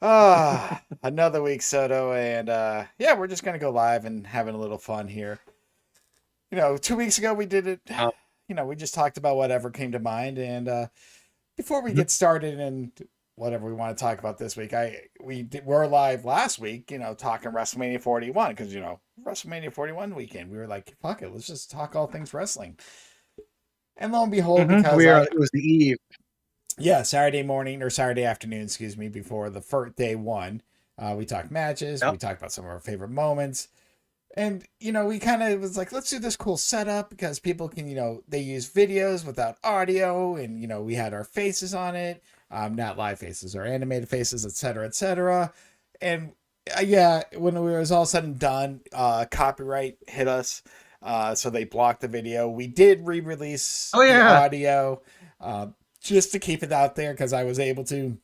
Another week, Soto, and yeah, we're just gonna go live and having a little fun here. 2 weeks ago we did it. Uh, We just talked about whatever came to mind, and before we mhm. get started and whatever we want to talk about this week, we're live last week. Talking WrestleMania 41 because WrestleMania 41 weekend. We were like, fuck it, let's just talk all things wrestling. And lo and behold, because It was the eve. yeah, Saturday morning or Saturday afternoon, excuse me, before the first day one. We talked matches. We Yep. talked about some of our favorite moments. And, we kind of was like, let's do this cool setup because people can, they use videos without audio. And, we had our faces on it, not live faces or animated faces, et cetera, et cetera. And yeah, when it was all said and done, copyright hit us. So they blocked the video. We did re release Oh the yeah. audio. Uh, just to keep it out there because I was able to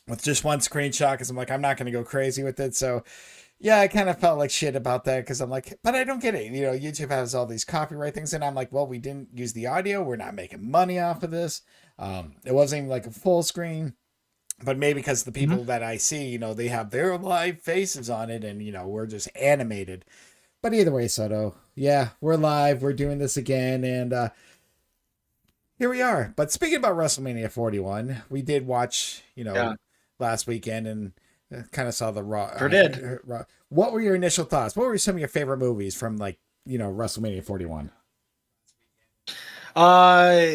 with just one screenshot because I'm like, I'm not going to go crazy with it. So, yeah, I kind of felt like shit about that because I'm like, but I don't get it. YouTube has all these copyright things, and I'm like, well, we didn't use the audio. We're not making money off of this. It wasn't even like a full screen, but maybe because the Mhm. people that I see, they have their live faces on it, and we're just animated. But either way, Soto, yeah, we're live. We're doing this again, and here we are. But speaking about WrestleMania 41, we did watch, Yeah. last weekend and kind of saw the Raw, Sure did. Raw. What were your initial thoughts? What were some of your favorite movies from like, WrestleMania 41? Uh,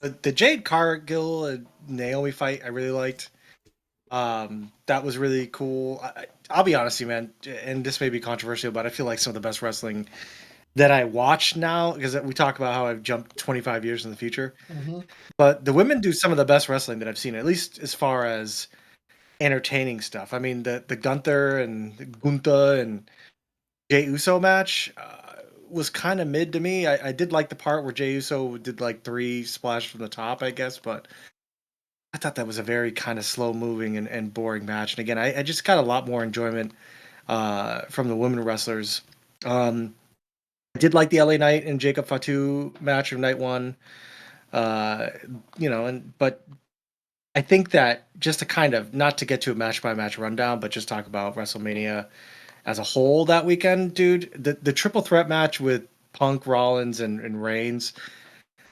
the Jade Cargill and Naomi fight I really liked. That was really cool. I'll be honest with you, man, and this may be controversial, but I feel like some of the best wrestling that I watch now, because we talk about how I've jumped 25 years in the future, Mm-hmm. but the women do some of the best wrestling that I've seen, at least as far as entertaining stuff. I mean, the Gunther and the Gunther and Jey Uso match was kind of mid to me. I did like the part where Jey Uso did like three splash from the top, I guess, but I thought that was a very kind of slow moving and boring match. And again, I just got a lot more enjoyment from the women wrestlers. I did like the LA Knight and Jacob Fatu match of night one. Uh, but I think that just to kind of not to get to a match by match rundown, but just talk about WrestleMania as a whole that weekend, dude. The triple threat match with Punk, Rollins, and Reigns,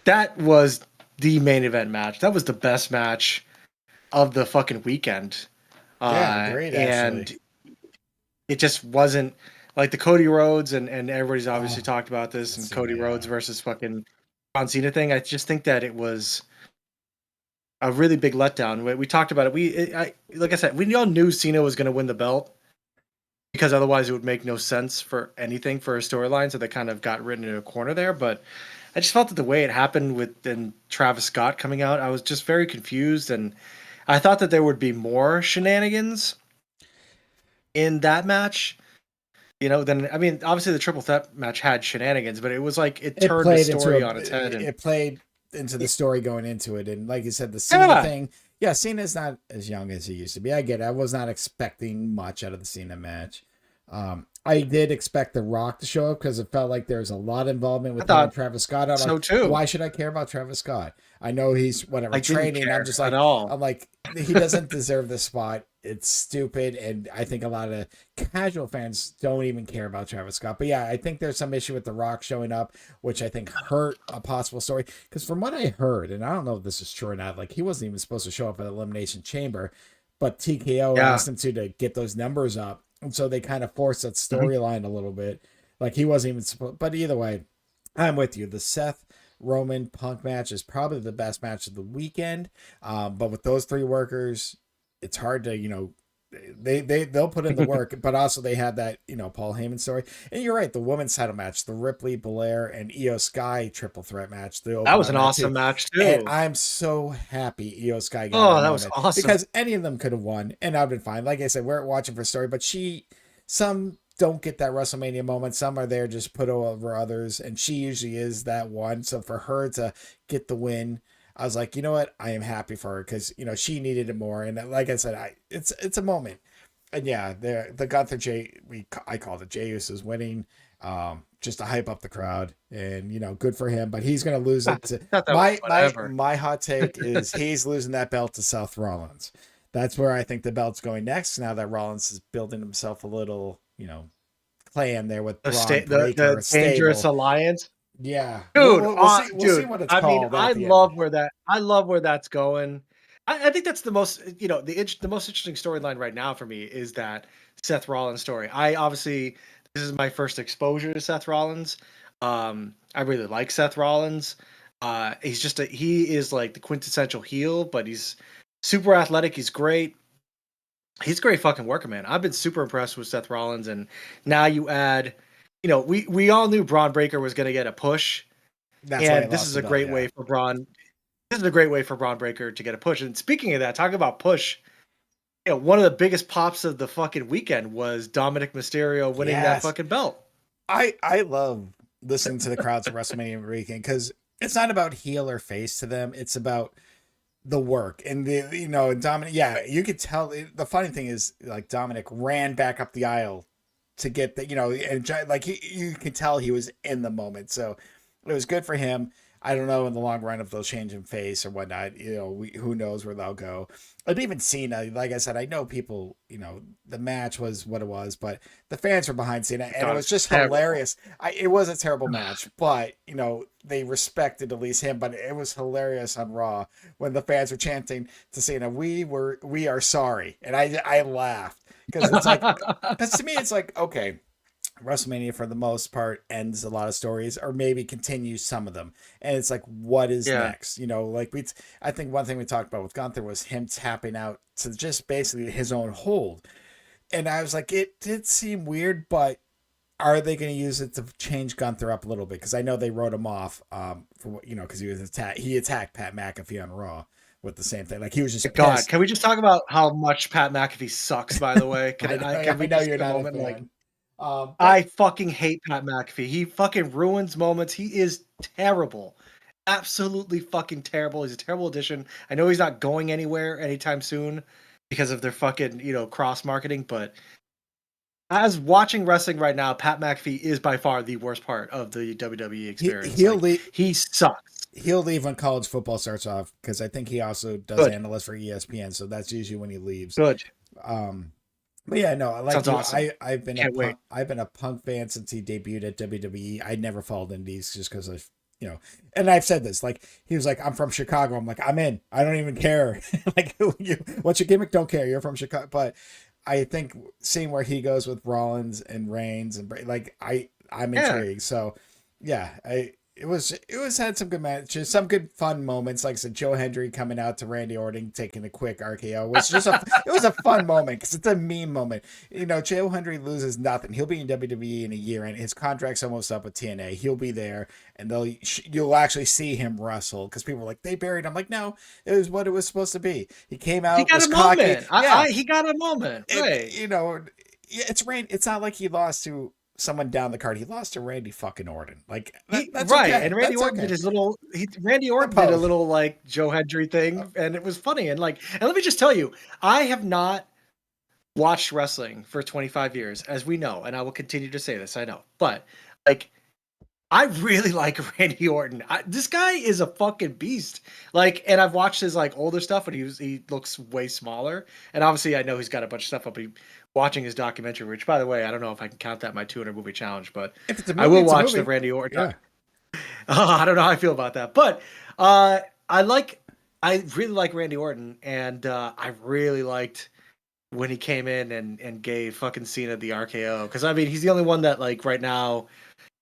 that was the main event match. That was the best match of the fucking weekend. Yeah, agreed. Actually, And it just wasn't like the Cody Rhodes and everybody's obviously oh, talked about this let's and see, Cody Rhodes yeah, versus fucking John Cena thing. I just think that it was a really big letdown. We talked about it. Like I said, we all knew Cena was going to win the belt because otherwise it would make no sense for anything for a storyline. So they kind of got written in a corner there. But I just felt that the way it happened with then Travis Scott coming out, I was just very confused, and I thought that there would be more shenanigans in that match. Then I mean, obviously the triple threat match had shenanigans, but it was like it it turned the played into story on its head, and it played into the story going into it, and like you said, the Cena yeah, thing. Yeah, Cena's not as young as he used to be. I get it. I was not expecting much out of the Cena match. I did expect The Rock to show up because it felt like there's a lot of involvement I with him and thought Travis Scott. I'm so like, too. why should I care about Travis Scott? I know he's whatever I didn't training. care at all. I'm like, he doesn't deserve the spot. It's stupid, and I think a lot of casual fans don't even care about Travis Scott. But yeah, I think there's some issue with The Rock showing up, which I think hurt a possible story. Because from what I heard, and I don't know if this is true or not, like he wasn't even supposed to show up at Elimination Chamber, but TKO Yeah. asked him to get those numbers up, and so they kind of forced that Mhm. storyline a little bit. Like he wasn't even supposed. But either way, I'm with you. The Seth Roman Punk match is probably the best match of the weekend. But with those three workers, it's hard to they'll put in the work, but also they had that Paul Heyman story. And you're right, the women's title match, the Ripley, Belair, and Io Sky triple threat match, they That opened was on an that too. awesome match And too. I'm so happy Io Sky got her Oh, that was moment awesome. because any of them could have won, and I've been fine. Like I said, we're watching for story, but some don't get that WrestleMania moment. Some are there just put over others, and she usually is that one. So for her to get the win, I was like, you know what? I am happy for her because she needed it more. And like I said, it's a moment. And yeah, the Gunther I called it Jey Uso's winning, just to hype up the crowd, and good for him. But he's gonna lose I it to thought that was my whatever. hot take is he's losing that belt to Seth Rollins. that's where I think the belt's going next. Now that Rollins is building himself a little, clan there with Braun Breaker, The a dangerous stable. alliance. Yeah, we'll, Dude, we'll, we'll see. We'll see dude, what it's I mean, called at the end. I love where that's going. I think that's the most, the most interesting storyline right now for me is that Seth Rollins story. This is my first exposure to Seth Rollins. I really like Seth Rollins. He is like the quintessential heel, but he's super athletic. He's great. He's a great fucking worker, man. I've been super impressed with Seth Rollins, and now you add, we all knew Braun Breaker was going to get a push, That's why he and this lost is the a belt. great Yeah. way for Braun. This is a great way for Braun Breaker to get a push. And speaking of that, talking about push, one of the biggest pops of the fucking weekend was Dominic Mysterio winning that Yes. fucking belt. I love listening to the crowds at WrestleMania weekend because it's not about heel or face to them. It's about the work and Dominic. Yeah, you could tell. The funny thing is, like Dominic ran back up the aisle to get the and like you could tell he was in the moment. So it was good for him. I don't know in the long run if they'll change him face or whatnot. Who knows where they'll go. And even Cena, like I said, I know people. The match was what it was, but the fans were behind Cena, and it God, was just terrible. hilarious. It was a terrible match, but they respected at least him. But it was hilarious on Raw when the fans were chanting to Cena, "We are sorry," and I laughed because it's like, because to me it's like, okay, WrestleMania for the most part ends a lot of stories or maybe continues some of them. And it's like, what is Yeah. next? I think one thing we talked about with Gunther was him tapping out to just basically his own hold. And I was like, it did seem weird, but are they going to use it to change Gunther up a little bit? Because I know they wrote him off for because he attacked Pat McAfee on Raw with the same thing. Like he was just God, pissed. can we just talk about how much Pat McAfee sucks, by the way? Can I we know just you're take a not a moment and like, fan. I But fucking hate Pat McAfee. He fucking ruins moments. He is terrible. Absolutely fucking terrible. He's a terrible addition. I know he's not going anywhere anytime soon because of their fucking, cross marketing, but as watching wrestling right now, Pat McAfee is by far the worst part of the WWE he experience. he'll Like, leave. he sucks. He'll leave when college football starts off because I think he also does Good. analyst for ESPN, so that's usually when he leaves. Good. Um, but yeah, no, like Sounds you, awesome. Can't wait. I've been a punk fan since he debuted at WWE. I never followed indies just because of and I've said this. Like he was like, I'm from Chicago. I'm like, I'm in. I don't even care. Like what's your gimmick? Don't care. You're from Chicago. But I think seeing where he goes with Rollins and Reigns and like I'm Yeah. intrigued. So yeah, it was had some good matches, some good fun moments. Like I said, Joe Hendry coming out to Randy Orton taking a quick RKO was just it was a fun moment because it's a meme moment. Joe Hendry loses nothing. He'll be in WWE in a year, and his contract's almost up with TNA. He'll be there, and you'll actually see him wrestle because people were like they buried him. Like no, it was what it was supposed to be. He came He out, got was a cocky, moment. yeah, He got a moment. and Right. it's Randy. It's not like he lost to someone down the card. He lost to Randy fucking Orton. Like that's Right, okay. and Randy That's Orton okay. did his little. Randy The Orton did a pose. little like Joe Hendry thing, and it was funny. And let me just tell you, I have not watched wrestling for 25 years, as we know, and I will continue to say this. I know, but like, I really like Randy Orton. This guy is a fucking beast. Like, and I've watched his like older stuff, and he looks way smaller. And obviously, I know he's got a bunch of stuff up. Watching his documentary, which by the way, I don't know if I can count that my 200 movie challenge, but If it's a I movie, will it's a watch the movie. Randy Orton. Yeah. I don't know how I feel about that, but uh, I like, I really like Randy Orton, and I really liked when he came in and gave fucking Cena the RKO, because I mean he's the only one that like right now,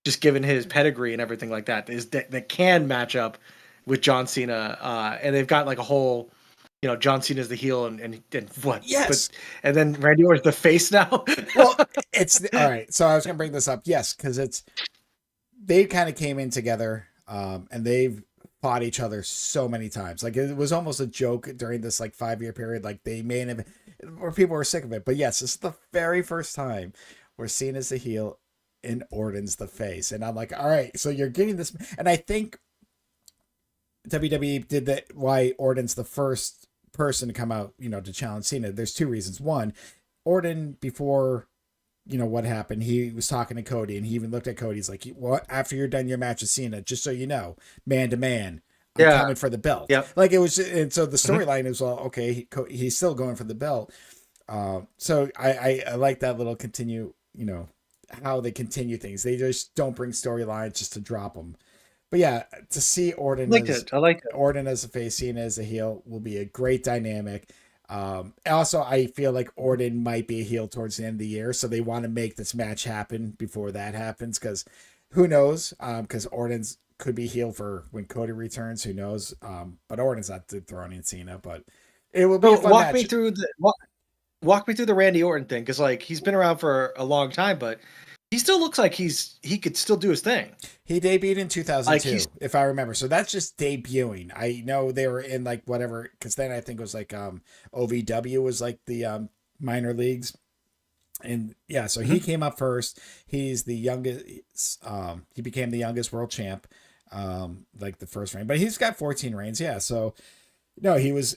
just given his pedigree and everything like that, that can match up with John Cena, and they've got like a whole. John Cena's the heel and what, but Yes. and then Randy Orton's the face now. Well, all right. So I was gonna bring this up. Yes, because they kind of came in together, and they've fought each other so many times. Like it was almost a joke during this like 5-year period. Like they may have, or people were sick of it. But yes, this is the very first time we're seen as the heel and Orton's the face, and I'm like, all right, so you're getting this, and I think WWE did that. Why Orton's the first person to come out, to challenge Cena. There's two reasons. One, Orton before what happened, he was talking to Cody, and he even looked at Cody. He's like, "Well, after you're done your match with Cena, just so you know, man to man, I'm Yeah. coming for the belt. Yep. Like it was, and so the Mhm. storyline is, well, okay, he's still going for the belt. So I like that little continue, how they continue things. They just don't bring storylines just to drop them. But yeah, to see I liked it. I liked it. Orton as a face, Cena as a heel will be a great dynamic. Also, I feel like Orton might be a heel towards the end of the year, so they want to make this match happen before that happens, because who knows? Because Orton's could be heel for when Cody returns. Who knows? But Orton's not dethroning Cena, but it will be a So fun match. walk me through the Randy Orton thing, because like he's been around for a long time, but he still looks like he could still do his thing. He debuted in Like he's 2002, if I remember. So that's just debuting. I know they were in like whatever, because then I think it was like OVW was like the minor leagues. And yeah, so he Mhm. came up first. He's the youngest. He became the youngest world champ, like the first reign. But he's got 14 reigns. Yeah, so no, he was.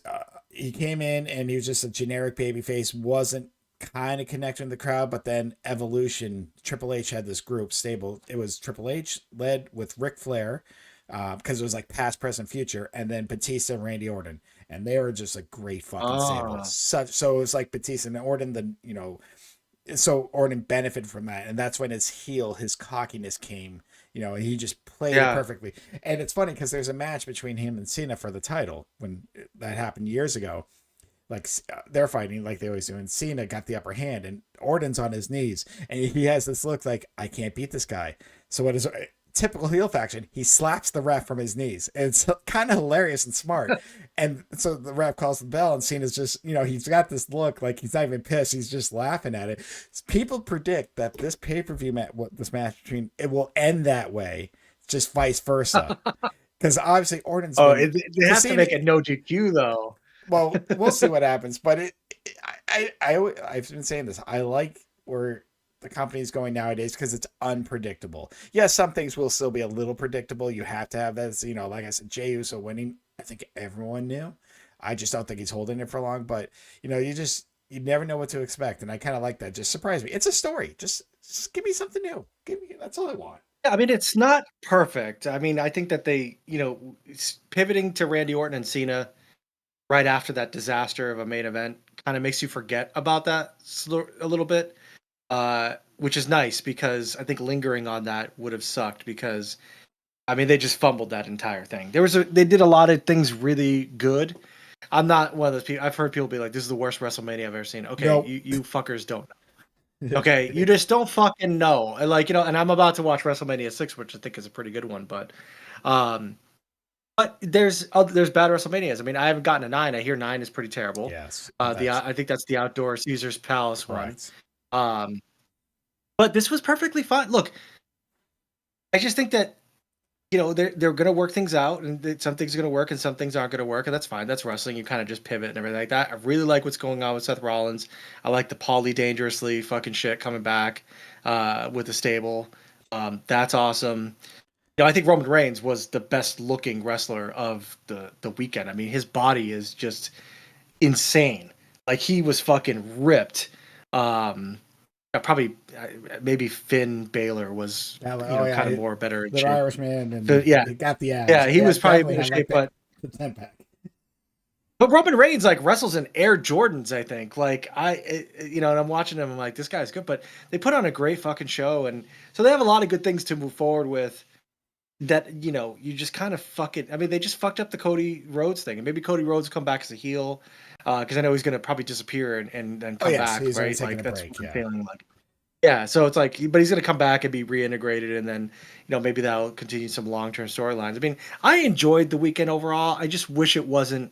He came in and he was just a generic baby face. Wasn't kind of connecting the crowd, but then Evolution, Triple H had this group stable. It was Triple H led with Ric Flair, because it was like past, present, future, and then Batista and Randy Orton, and they were just a great fucking stable. Ah, So it was like Batista and Orton, so Orton benefited from that, and that's when his cockiness came, and he just played it yeah. perfectly. And it's funny because there's a match between him and Cena for the title when that happened years ago. Like they're fighting like they always do, and Cena got the upper hand, and Orton's on his knees, and he has this look like, I can't beat this guy. So what is typical heel faction? He slaps the ref from his knees. And it's kind of hilarious and smart. And so the ref calls the bell, and Cena's just, he's got this look like he's not even pissed. He's just laughing at it. People predict that this pay-per-view this match between, it will end that way, just vice versa. Because obviously Orton's Oh, been, they because have to Cena, make a no GQ though. well, we'll see what happens. But I've been saying this. I like where the company's going nowadays because it's unpredictable. Yes, some things will still be a little predictable. You have to have that. Like I said, Jey Uso winning, I think everyone knew. I just don't think he's holding it for long. But you never know what to expect, and I kind of like that. Just surprise me. It's a story. Just give me something new. That's all I want. Yeah, I mean, it's not perfect. I mean, I think that they, pivoting to Randy Orton and Cena right after that disaster of a main event kind of makes you forget about that a little bit, which is nice because I think lingering on that would have sucked because, I mean, they just fumbled that entire thing. They did a lot of things really good. I'm not one of those people. I've heard people be like, "This is the worst WrestleMania I've ever seen." Okay, Nope. you fuckers don't. Okay, you just don't fucking know. And like, and I'm about to watch WrestleMania 6, which I think is a pretty good one, um but there's bad WrestleManias. I mean, I haven't gotten a 9. I hear 9 is pretty terrible. Yes, I think that's the outdoor Caesar's Palace one. correct. Um but this was perfectly fine. Look, I just think that they're gonna work things out, and some things are gonna work, and some things aren't gonna work, and that's fine. That's wrestling. You kind of just pivot and everything like that. I really like what's going on with Seth Rollins. I like the Paulie dangerously fucking shit coming back with the stable. That's awesome. I think Roman Reigns was the best looking wrestler of the weekend. I mean, his body is just insane. Like he was fucking ripped. Probably maybe Finn Balor was Oh kind of yeah, more better in the shape. Irishman, So, and yeah, he got the abs. yeah, he Yeah, was probably definitely better had like shape, but the 10 pack. Roman Reigns like wrestles in Air Jordans. I think like and I'm watching him. I'm like, this guy's good, but they put on a great fucking show, and so they have a lot of good things to move forward with. That you just kind of fuck it. I mean, they just fucked up the Cody Rhodes thing, and maybe Cody Rhodes will come back as a heel because I know he's gonna probably disappear and then Oh come yes, back, he's already right? taking Like a that's break. what I'm Yeah. feeling like. Yeah, so it's like, but he's gonna come back and be reintegrated, and then maybe that'll continue some long term storylines. I mean, I enjoyed the weekend overall. I just wish it wasn't.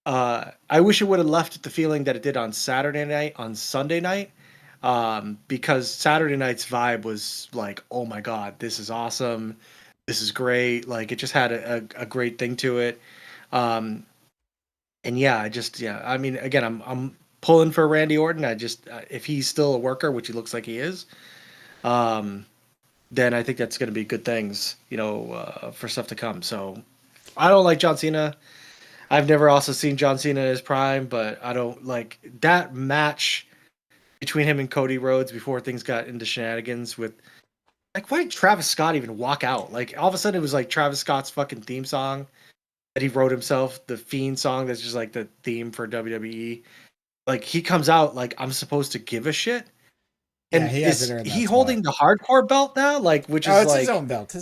I wish it would have left the feeling that it did on Saturday night, on Sunday night, because Saturday night's vibe was like, oh my god, this is awesome, this is great. Like it just had a great thing to it. Um, and yeah, yeah. I mean, again, I'm pulling for Randy Orton. I just if he's still a worker, which he looks like he is, um, then I think that's going to be good things, for stuff to come. So I don't like John Cena. I've never also seen John Cena in his prime, but I don't like that match between him and Cody Rhodes before things got into shenanigans with Like, why did Travis Scott even walk out? Like, all of a sudden, it was like Travis Scott's fucking theme song that he wrote himself, the Fiend song that's just like the theme for WWE. Like, he comes out like I'm supposed to give a shit. Yeah, And he hasn't is earned he that spot. holding the hardcore belt now? Like, which Oh, is it's his like own belt.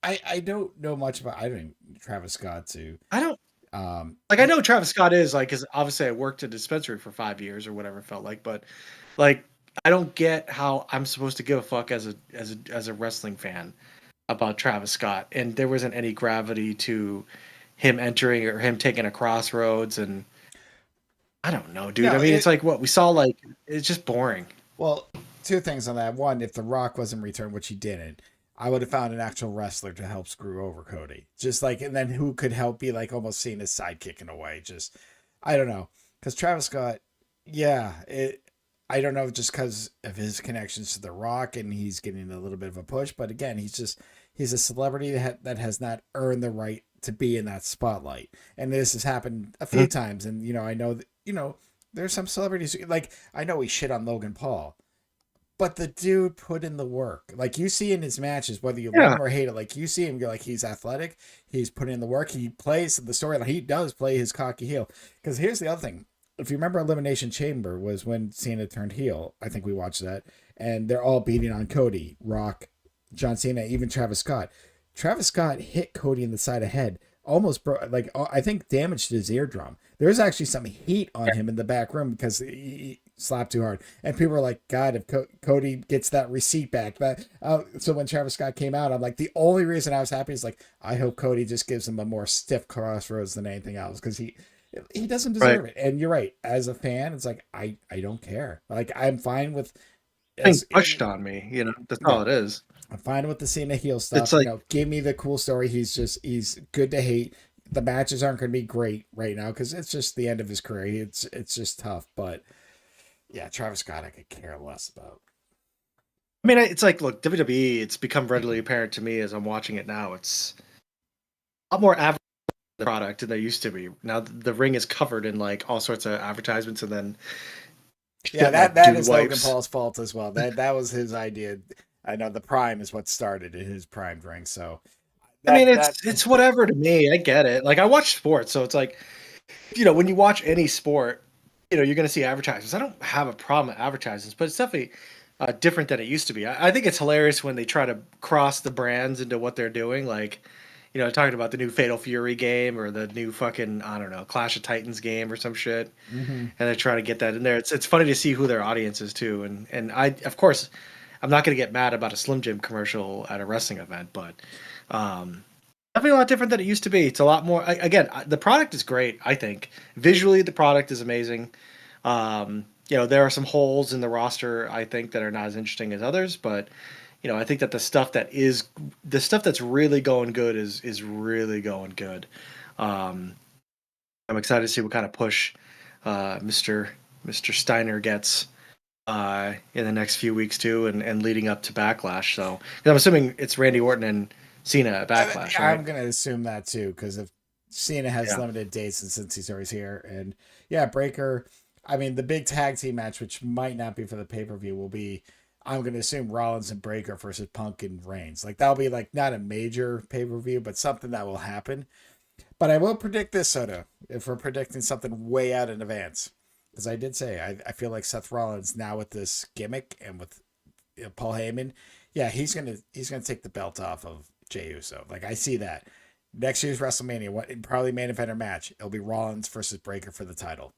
I don't know much about. I don't Travis Scott to. I don't Um, like. I know Travis Scott is like, because obviously I worked at a dispensary for 5 years or whatever it felt like, but like I don't get how I'm supposed to give a fuck as a wrestling fan about Travis Scott, and there wasn't any gravity to him entering or him taking a crossroads, and I don't know, dude. I no, mean, it's like what we saw. Like, it's just boring. well, two things on that. One, if The Rock wasn't returned, which he didn't, I would have found an actual wrestler to help screw over Cody. Just like, and then who could help be like almost seen as sidekick in a way. Just, I don't know. Because Travis Scott, yeah, I don't know, just because of his connections to The Rock and he's getting a little bit of a push. But again, he's a celebrity that has not earned the right to be in that spotlight. And this has happened a few Mhm. times. And, I know that, there's some celebrities like I know we shit on Logan Paul, but the dude put in the work. Like you see in his matches, whether you love Yeah, him or hate it, like you see him, you're like he's athletic, he's putting in the work, he plays the storyline, he does play his cocky heel. Because here's the other thing: if you remember, Elimination Chamber was when Cena turned heel. I think we watched that, and they're all beating on Cody, Rock, John Cena, even Travis Scott. Travis Scott hit Cody in the side of the head, almost broke, like I think damaged his eardrum. There's actually some heat on him in the back room because he slapped too hard, and people are like, "God, if Cody gets that receipt back." So when Travis Scott came out, I'm like, the only reason I was happy is like, I hope Cody just gives him a more stiff crossroads than anything else because he doesn't right. deserve it. And you're right, as a fan, it's like I don't care. Like I'm fine with Being as pushed on me, you know. That's yeah, all it is. I'm fine with the Cena heel It's stuff. like, Give me the cool story. He's good to hate. The matches aren't going to be great right now because it's just the end of his career. It's just tough. But yeah, Travis Scott, I could care less about. I mean, it's like, look, WWE. It's become readily apparent to me as I'm watching it now. It's a lot more advertising product than there used to be. Now the ring is covered in like all sorts of advertisements, and then Yeah, shit that like that dude is Logan wipes. Paul's fault as well. That was his idea. I know the Prime is what started in his Prime drink. So I mean, that that it's whatever to me. I get it. Like, I watch sports, so it's like, when you watch any sport, you're going to see advertisements. I don't have a problem with advertisements, but it's definitely different than it used to be. I think it's hilarious when they try to cross the brands into what they're doing. Like, talking about the new Fatal Fury game or the new fucking, I don't know, Clash of Titans game or some shit, hmm and they're trying to get that in there. It's funny to see who their audience is too, and I, of course, I'm not going to get mad about a Slim Jim commercial at a wrestling event, but definitely a lot different than it used to be. It's a lot more. Again, the product is great. I think visually the product is amazing. There are some holes in the roster I think that are not as interesting as others, but I think that the stuff that's really going good is really going good. Um, I'm excited to see what kind of push Mr. Steiner gets in the next few weeks too, and leading up to Backlash. So 'cause I'm assuming it's Randy Orton and Cena at Backlash, I'm right? gonna assume that too because if Cena has Yeah. limited dates and since he's always here, and yeah, Breaker. I mean, the big tag team match, which might not be for the pay per view, will be. I'm gonna assume Rollins and Breaker versus Punk and Reigns. Like that'll be like not a major pay per view, but something that will happen. But I will predict this, Soto, if we're predicting something way out in advance. Because I did say, I feel like Seth Rollins now with this gimmick and with Paul Heyman, yeah, he's gonna take the belt off of Jey Uso. Like I see that. Next year's WrestleMania, what probably main eventer match, it'll be Rollins versus Breaker for the title.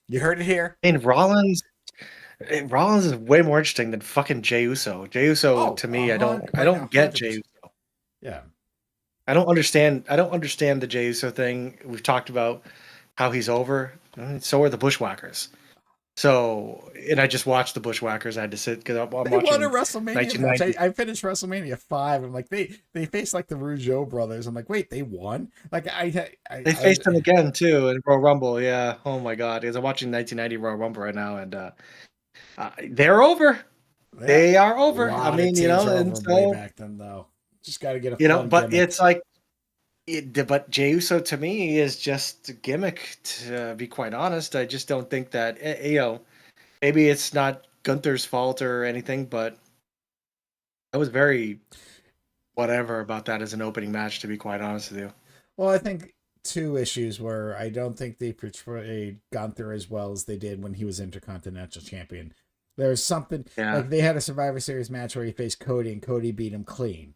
You heard it here. I mean, Rollins is way more interesting than fucking Jey Uso. Jey Uso Oh, to me, I right now, don't get Jey 100%. Uso. Yeah, I don't understand the Jey Uso thing. We've talked about how he's over. So are the Bushwhackers. So, and I just watched the Bushwhackers. I had to sit because I'm they won a watching WrestleMania match. 1990. I finished WrestleMania 5. I'm like they faced like the Rougeau brothers. I'm like, wait, they won? Like They I was faced them again too in Royal Rumble. Yeah. Oh my God. Because I'm watching 1990 Royal Rumble right now, and they're over. yeah, They are a over. I lot of mean, teams are and over way so back then though. Just got to get a fun but gimmick. it's like, but Jey Uso to me is just a gimmick. To be quite honest, I just don't think that maybe it's not Gunther's fault or anything, but I was very whatever about that as an opening match, to be quite honest with you. Well, I think two issues were I don't think they portrayed Gunther as well as they did when he was Intercontinental Champion. There's something Yeah. like they had a Survivor Series match where he faced Cody and Cody beat him clean,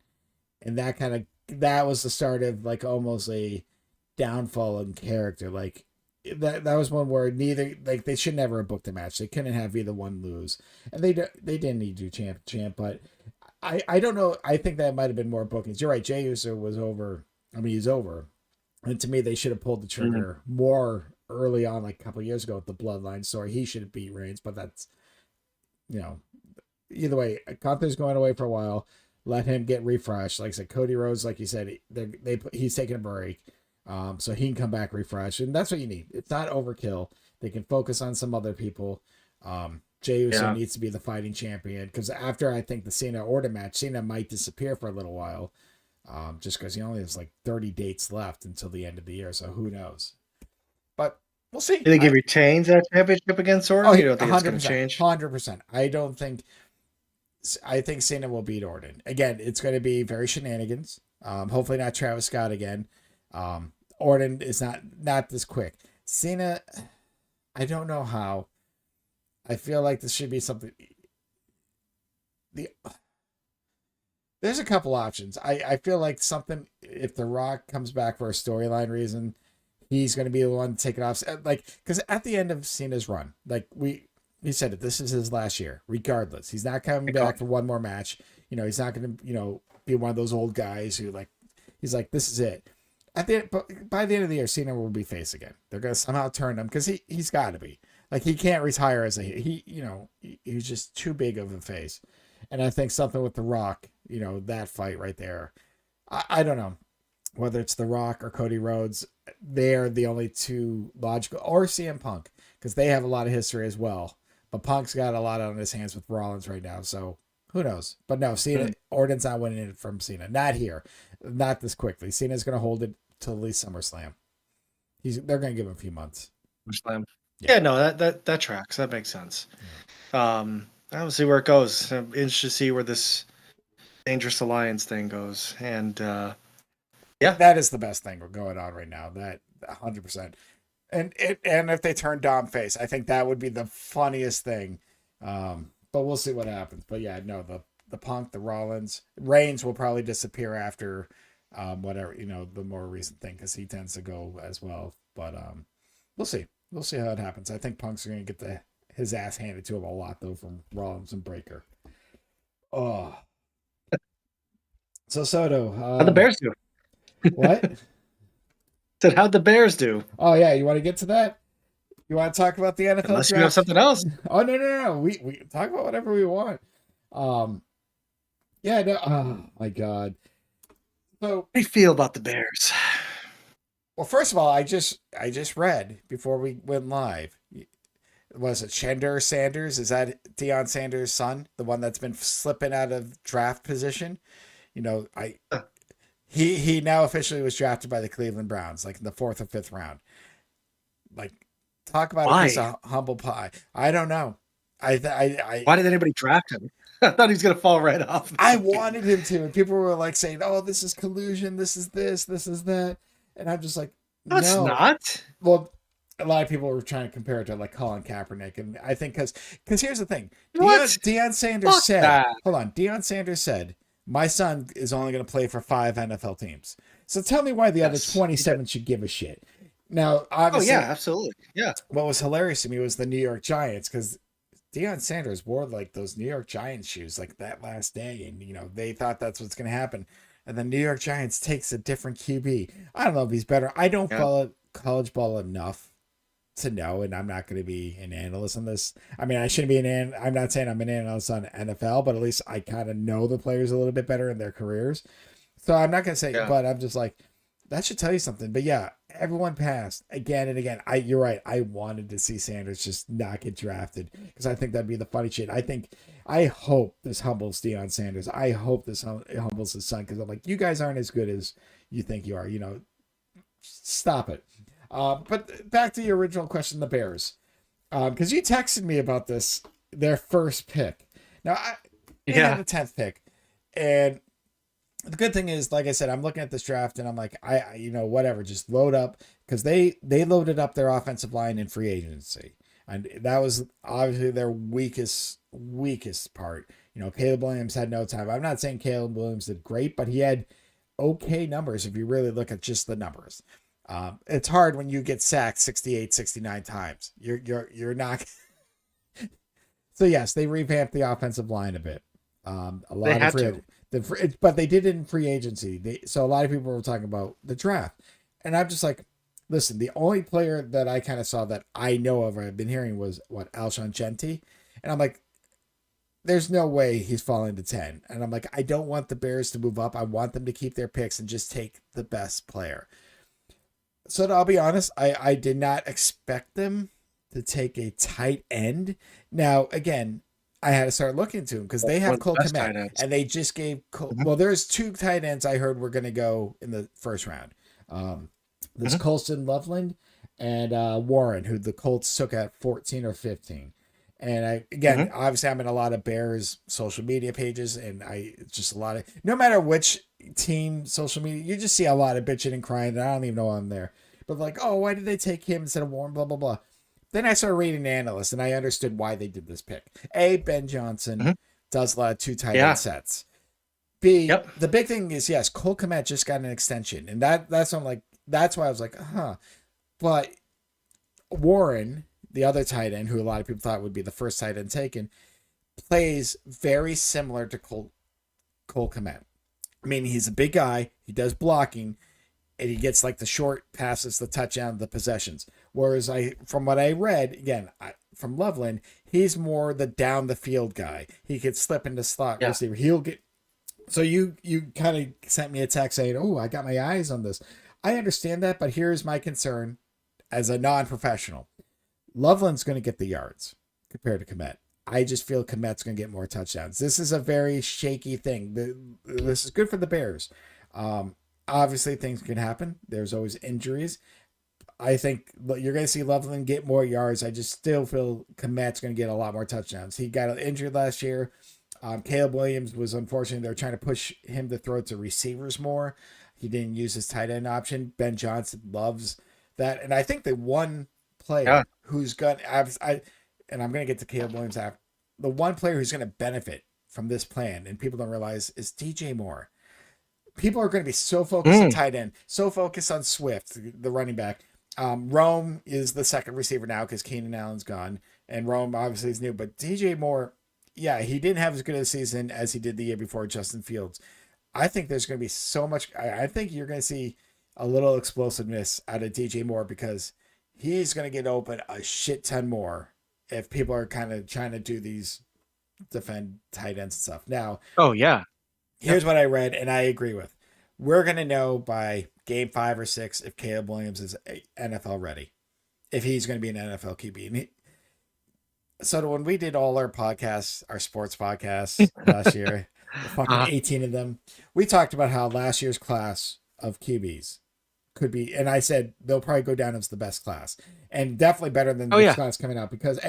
and that was the start of like almost a downfall in character. Like that was one where neither like they should never have booked a match. They couldn't have either one lose, and they didn't need to do champ. But I don't know. I think that might have been more bookings. You're right. Jey Uso was over. I mean, he's over. And to me, they should have pulled the trigger more early on, like a couple of years ago with the Bloodline story. He should have beat Reigns, but that's, you know, either way, Gunther's going away for a while. Let him get refreshed. Like I said, Cody Rhodes, like you said, he's taking a break, so he can come back refreshed, and that's what you need. It's not overkill. They can focus on some other people. Jey Uso needs to be the fighting champion because after I think the Cena Orton match, Cena might disappear for a little while, just because he only has like 30 dates left until the end of the year, so who knows? But we'll see. You think he retains that championship against Orton? Oh, You don't think it's going to 100%, change? 100%. I think Cena will beat Orton. Again, it's going to be very shenanigans. Hopefully not Travis Scott again. Orton is not this quick. Cena, I don't know how. I feel like this should be something. There's a couple options. I feel like something if The Rock comes back for a storyline reason, he's going to be the one to take it off. Like because at the end of Cena's run, like he said it, this is his last year. Regardless, he's not coming back for one more match. He's not going to be one of those old guys who like he's like this is it. But by the end of the year, Cena will be face again. They're going to somehow turn him because he's got to be. Like he can't retire as he's just too big of a face. And I think something with The Rock, that fight right there. I don't know whether it's The Rock or Cody Rhodes. They're the only two logical, or CM Punk, because they have a lot of history as well. But Punk's got a lot on his hands with Rollins right now, so who knows? But no, Cena, Orton's not winning it from Cena. Not here. Not this quickly. Cena's going to hold it till at least SummerSlam. They're going to give him a few months. SummerSlam. Yeah, no, that tracks. That makes sense. I'll see where it goes. I'm interested to see where this Dangerous Alliance thing goes. And that is the best thing going on right now. That 100%. And if they turn Dom face, I think that would be the funniest thing. But we'll see what happens. But yeah, no, the Punk, the Rollins, Reigns will probably disappear after whatever, the more recent thing because he tends to go as well. But we'll see. We'll see how it happens. I think Punk's going to get his ass handed to him a lot though from Rollins and Breaker. Oh. So Soto, how'd the Bears do? What? Said how'd the Bears do? Oh yeah, you want to get to that? You want to talk about the NFL Unless draft? you have something else. Oh no. We talk about whatever we want. Yeah, no. Oh my God. So, how do you feel about the Bears? Well, first of all, I just read before we went live. Was it Shedeur Sanders? Is that Deion Sanders' son, the one that's been slipping out of draft position? He now officially was drafted by the Cleveland Browns, like in the 4th or 5th round. Like, talk about a piece of humble pie. I don't know. Why did anybody draft him? I thought he was going to fall right off. I wanted him to, and people were like saying, "Oh, this is collusion. This is this. This is that," and I'm just like, "No, it's not." Well, a lot of people were trying to compare it to like Colin Kaepernick, and I think because here's the thing, Deion Sanders said, that. Hold on, Deion Sanders said, my son is only going to play for 5 NFL teams. So tell me why the other 27 should give a shit. Now, obviously, absolutely, yeah. What was hilarious to me was the New York Giants because Deion Sanders wore like those New York Giants shoes like that last day, and they thought that's what's going to happen. And the New York Giants takes a different QB. I don't know if he's better. I don't follow college ball enough to know, and I'm not going to be an analyst on this. I mean, I shouldn't be I'm not saying I'm an analyst on NFL, but at least I kind of know the players a little bit better in their careers. So I'm not going to say, but I'm just like, that should tell you something. But yeah, everyone passed again and again. You're right. I wanted to see Sanders just not get drafted because I think that'd be the funny shit. I hope this humbles Deion Sanders. I hope this humbles his son because I'm like, you guys aren't as good as you think you are. Stop it. But back to your original question, the Bears, because you texted me about this, their first pick. Now, they had the 10th pick. And the good thing is, like I said, I'm looking at this draft and I'm like, whatever, just load up because they loaded up their offensive line in free agency, and that was obviously their weakest part. Caleb Williams had no time. I'm not saying Caleb Williams did great, but he had okay numbers if you really look at just the numbers. It's hard when you get sacked 68, 69 times. You're not. So yes, they revamped the offensive line a bit. A They lot of had to. but they did it in free agency. So a lot of people were talking about the draft, and I'm just like, listen, the only player that I kind of saw that I know of or I've been hearing was what Alshon Genti, and I'm like, there's no way he's falling to 10. And I'm like, I don't want the Bears to move up. I want them to keep their picks and just take the best player. So I'll be honest, I did not expect them to take a tight end. Now, again, I had to start looking into them because they One have of the Cole best Kmet, tight ends. and they just gave Cole. Mhm, Well, there's two tight ends I heard were going to go in the first round. This mhm, Colston Loveland and Warren, who the Colts took at 14 or 15. And mhm. obviously, I'm in a lot of Bears social media pages, and it's just a lot of no matter which team social media, you just see a lot of bitching and crying. And I don't even know I'm there, but like, oh, why did they take him instead of Warren? Blah blah blah. Then I started reading the analysts, and I understood why they did this pick. A, Ben Johnson Mhm. does a lot of two tight end Yeah. sets. B, Yep. the big thing is yes, Cole Kmet just got an extension, and that's I'm like that's why I was like, huh. But Warren, the other tight end, who a lot of people thought would be the first tight end taken, plays very similar to Cole Kmet. I mean, he's a big guy. He does blocking, and he gets like the short passes, the touchdown, the possessions. Whereas from what I read, again, from Loveland, he's more the down the field guy. He could slip into slot Yeah. receiver. He'll get. So you kind of sent me a text saying, "Oh, I got my eyes on this." I understand that, but here's my concern as a non-professional. Loveland's going to get the yards compared to Komet. I just feel Komet's going to get more touchdowns. This is a very shaky thing. This is good for the Bears. Um, Obviously, things can happen. There's always injuries. I think you're going to see Loveland get more yards. I just still feel Komet's going to get a lot more touchdowns. He got injured last year. Caleb Williams was unfortunate. They're trying to push him to throw to receivers more. He didn't use his tight end option. Ben Johnson loves that, and I think the one Yeah. player who's going and I'm going to get to Caleb Williams after the one player who's going to benefit from this plan, and people don't realize is DJ Moore. People are going to be so focused on Mm. tight end, so focused on Swift, the running back. Rome is the second receiver now because Keenan Allen's gone, and Rome obviously is new. But DJ Moore, yeah, he didn't have as good a season as he did the year before. Justin Fields. I think there's going to be so much. I think you're going to see a little explosiveness out of DJ Moore because he's going to get open a shit ton more if people are kind of trying to do these defend tight ends and stuff. Now, Oh yeah. Yep. here's what I read, and I agree with. We're going to know by game 5 or 6 if Caleb Williams is NFL ready, if he's going to be an NFL QB. So when we did all our podcasts, our sports podcasts last year, the fucking Uh, 18 of them, we talked about how last year's class of QBs could be, and I said they'll probably go down as the best class, and definitely better than oh this yeah. class coming out because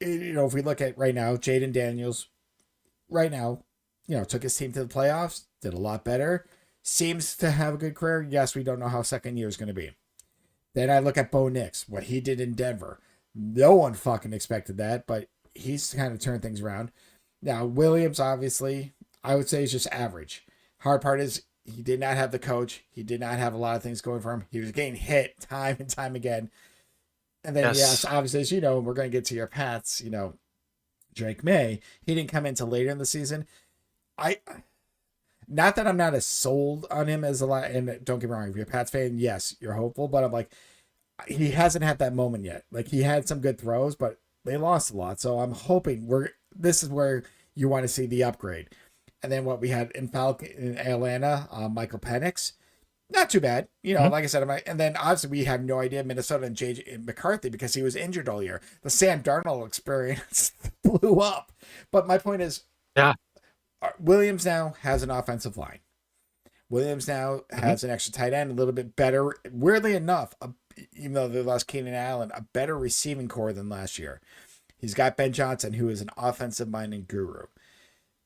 if we look at right now, Jaden Daniels right now, took his team to the playoffs, did a lot better, seems to have a good career. Yes, we don't know how second year is going to be. Then I look at Bo Nix, what he did in Denver. No one fucking expected that, but he's kind of turned things around. Now, Williams, obviously, I would say is just average. Hard part is he did not have the coach. He did not have a lot of things going for him. He was getting hit time and time again. And then, yes, Yes. obviously, as you know, we're going to get to your Pats, Drake May. He didn't come until later in the season. I Not that I'm not as sold on him as a lot, and don't get me wrong, if you're a Pats fan, yes, you're hopeful, but I'm like, he hasn't had that moment yet. Like he had some good throws, but they lost a lot. So I'm hoping this is where you want to see the upgrade. And then what we had in Falcon in Atlanta, Michael Penix, not too bad. Mhm. Like I said, and then obviously we have no idea Minnesota and JJ McCarthy because he was injured all year. The Sam Darnold experience blew up. But my point is, Yeah. Williams now has an offensive line. Williams now Mhm. has an extra tight end, a little bit better. Weirdly enough, even though they lost Keenan Allen, a better receiving core than last year. He's got Ben Johnson, who is an offensive minded guru.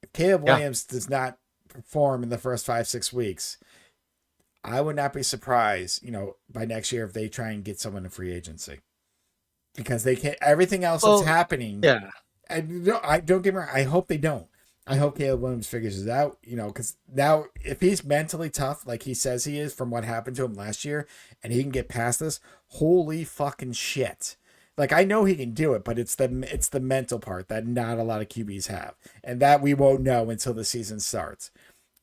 If Caleb Yeah. Williams does not perform in the first 5-6 weeks, I would not be surprised, by next year if they try and get someone in free agency because they can't. Everything else that's Well, happening, yeah. I don't get me wrong. I hope they don't. I hope Caleb Williams figures it out. Because now if he's mentally tough, like he says he is, from what happened to him last year, and he can get past this, holy fucking shit! Like I know he can do it, but it's the mental part that not a lot of QBs have, and that we won't know until the season starts.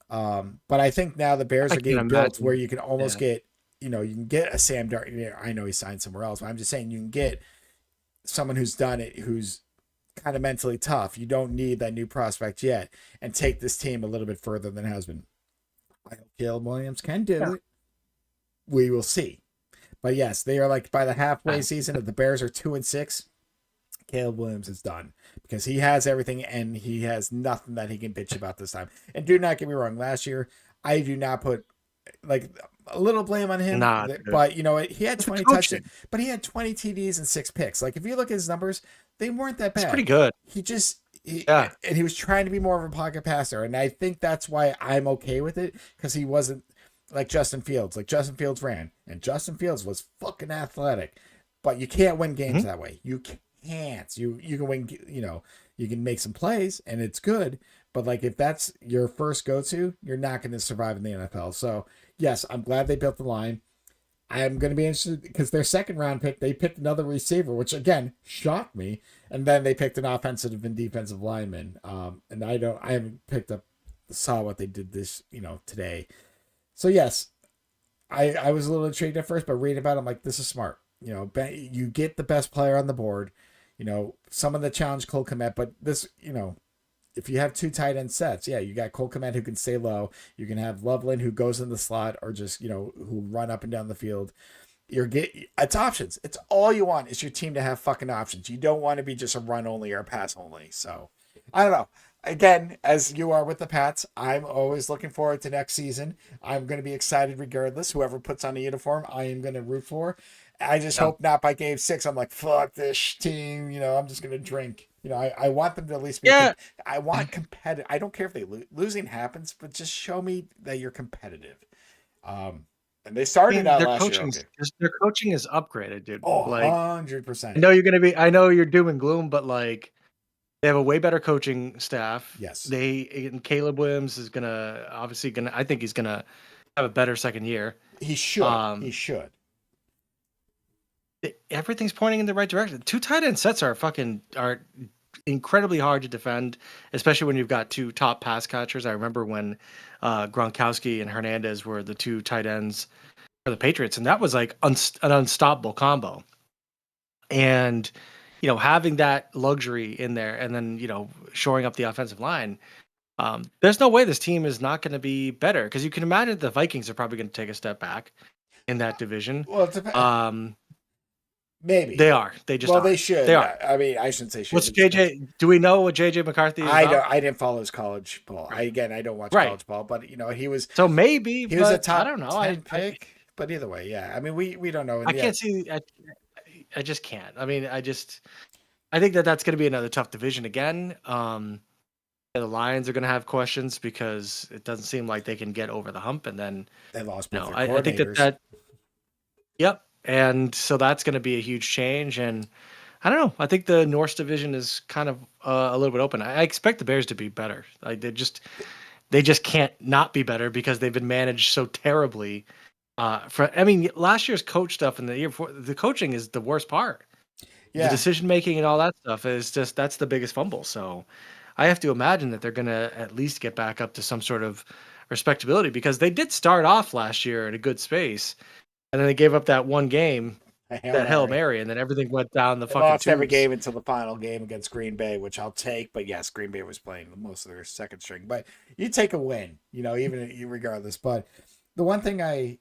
But I think now the Bears I are can getting built where imagine. you can almost Yeah. get, you can get a Sam Dart. I know he signed somewhere else, but I'm just saying you can get someone who's done it, who's kind of mentally tough. You don't need that new prospect yet, and take this team a little bit further than has been. I hope Caleb Williams can do Yeah. it. We will see. But yes, they are like by the halfway Yeah. season, if the Bears are 2-6, Caleb Williams is done because he has everything and he has nothing that he can bitch about this time. And do not get me wrong, last year I do not put like a little blame on him, Not good. but he had It's the 20 touchdowns, coaching. but he had 20 TDs and 6 picks. Like if you look at his numbers, they weren't that It's pretty bad. good. He just Yeah. and he was trying to be more of a pocket passer, and I think that's why I'm okay with it because he wasn't like Justin Fields. Like Justin Fields ran, and Justin Fields was fucking athletic, but you can't win games Hmm. that way. You can't. You can win. You can make some plays, and it's good. But like if that's your first go to, you're not going to survive in the NFL. So yes, I'm glad they built the line. I'm going to be interested because their second round pick, they picked another receiver, which again shocked me, and then they picked an offensive and defensive lineman. And I haven't saw what they did this, today. So yes, I was a little intrigued at first, but reading about it, I'm like, this is smart. You get the best player on the board. Some of the challenge Cole Kmet, but this, if you have two tight end sets, yeah, you got Cole Kmet who can stay low. You can have Loveland who goes in the slot or just, who run up and down the field. It's options. It's all you want is your team to have fucking options. You don't want to be just a run only or a pass only. So I don't know. Again, as you are with the Pats, I'm always looking forward to next season. I'm going to be excited regardless. Whoever puts on a uniform, I am going to root for. I just Yeah. hope not by game 6. I'm like, fuck this team. I'm just going to drink. I want them to at least be. Yeah. I want competitive. I don't care if they losing happens, but just show me that you're competitive. And they I started mean, out last year. Okay. their coaching is upgraded, dude. Oh, Like, 100%. I know you're doom and gloom, but like they have a way better coaching staff. Yes. And Caleb Williams is I think he's gonna have a better second year. He should. He should. Everything's pointing in the right direction. Two tight end sets are incredibly hard to defend, especially when you've got two top pass catchers. I remember when Gronkowski and Hernandez were the two tight ends for the Patriots, and that was like an unstoppable combo. And having that luxury in there, and then shoring up the offensive line. There's no way this team is not going to be better because you can imagine the Vikings are probably going to take a step back in that division. Well, it depends. Maybe They are. They just well, are. they should. They are. I mean, I shouldn't say should. What's JJ? Do we know what JJ McCarthy is I about? don't. I didn't follow his college ball. I don't watch Right. college ball, but he was. So maybe He was a but top I don't know. 10 pick, but either way, yeah. I mean, we don't know. I can't see. I just can't. I mean, I think that's going to be another tough division again. The Lions are going to have questions because it doesn't seem like they can get over the hump, and then They lost no, both their I think coordinators. that. Yep, and so that's going to be a huge change, and I don't know. I think the North division is kind of a little bit open. I expect the Bears to be better. Like they just can't not be better because they've been managed so terribly. Last year's coach stuff and the year before, the coaching is the worst part. The Yeah, decision making and all that stuff is that's the biggest fumble. So I have to imagine that they're going to at least get back up to some sort of respectability because they did start off last year in a good space, and then they gave up that one game, that Hail Mary, and then everything went down the They fucking lost every tubes. game until the final game against Green Bay, which I'll take. But yes, Green Bay was playing most of their second string. But you take a win, even regardless. But the one thing I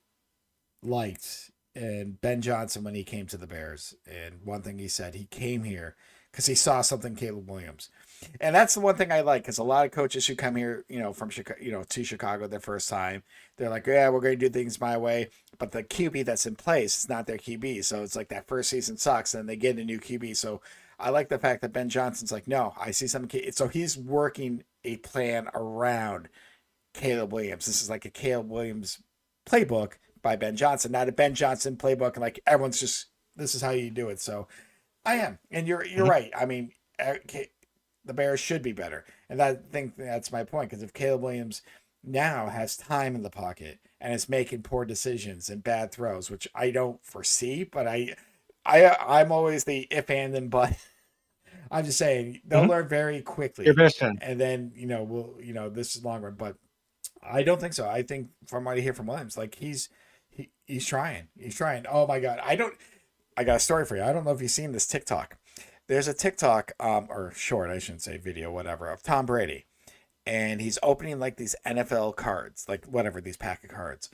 liked and Ben Johnson when he came to the Bears, and one thing he said, he came here because he saw something Caleb Williams. And that's the one thing I like because a lot of coaches who come here, from Chicago, to Chicago their first time, they're like, yeah, we're going to do things my way. But the QB that's in place is not their QB. So it's like that first season sucks. And they get a new QB. So I like the fact that Ben Johnson's like, no, I see some. So he's working a plan around Caleb Williams. This is like a Caleb Williams playbook by Ben Johnson, not a Ben Johnson playbook. And like everyone's just, this is how you do it. So I am, and you're Mhm. right. I mean, the Bears should be better, and that's my point. Because if Caleb Williams now has time in the pocket and is making poor decisions and bad throws, which I don't foresee, but I'm always the if and then but. I'm just saying they'll Mhm. learn very You're a quickly, Bears fan. and then this is long run, but I don't think so. I think from what I hear from Williams, like he's trying. He's trying. Oh my god. I got a story for you. I don't know if you've seen this TikTok. There's a TikTok, or short, I shouldn't say video, whatever, of Tom Brady. And he's opening like these NFL cards, like whatever, these pack of cards.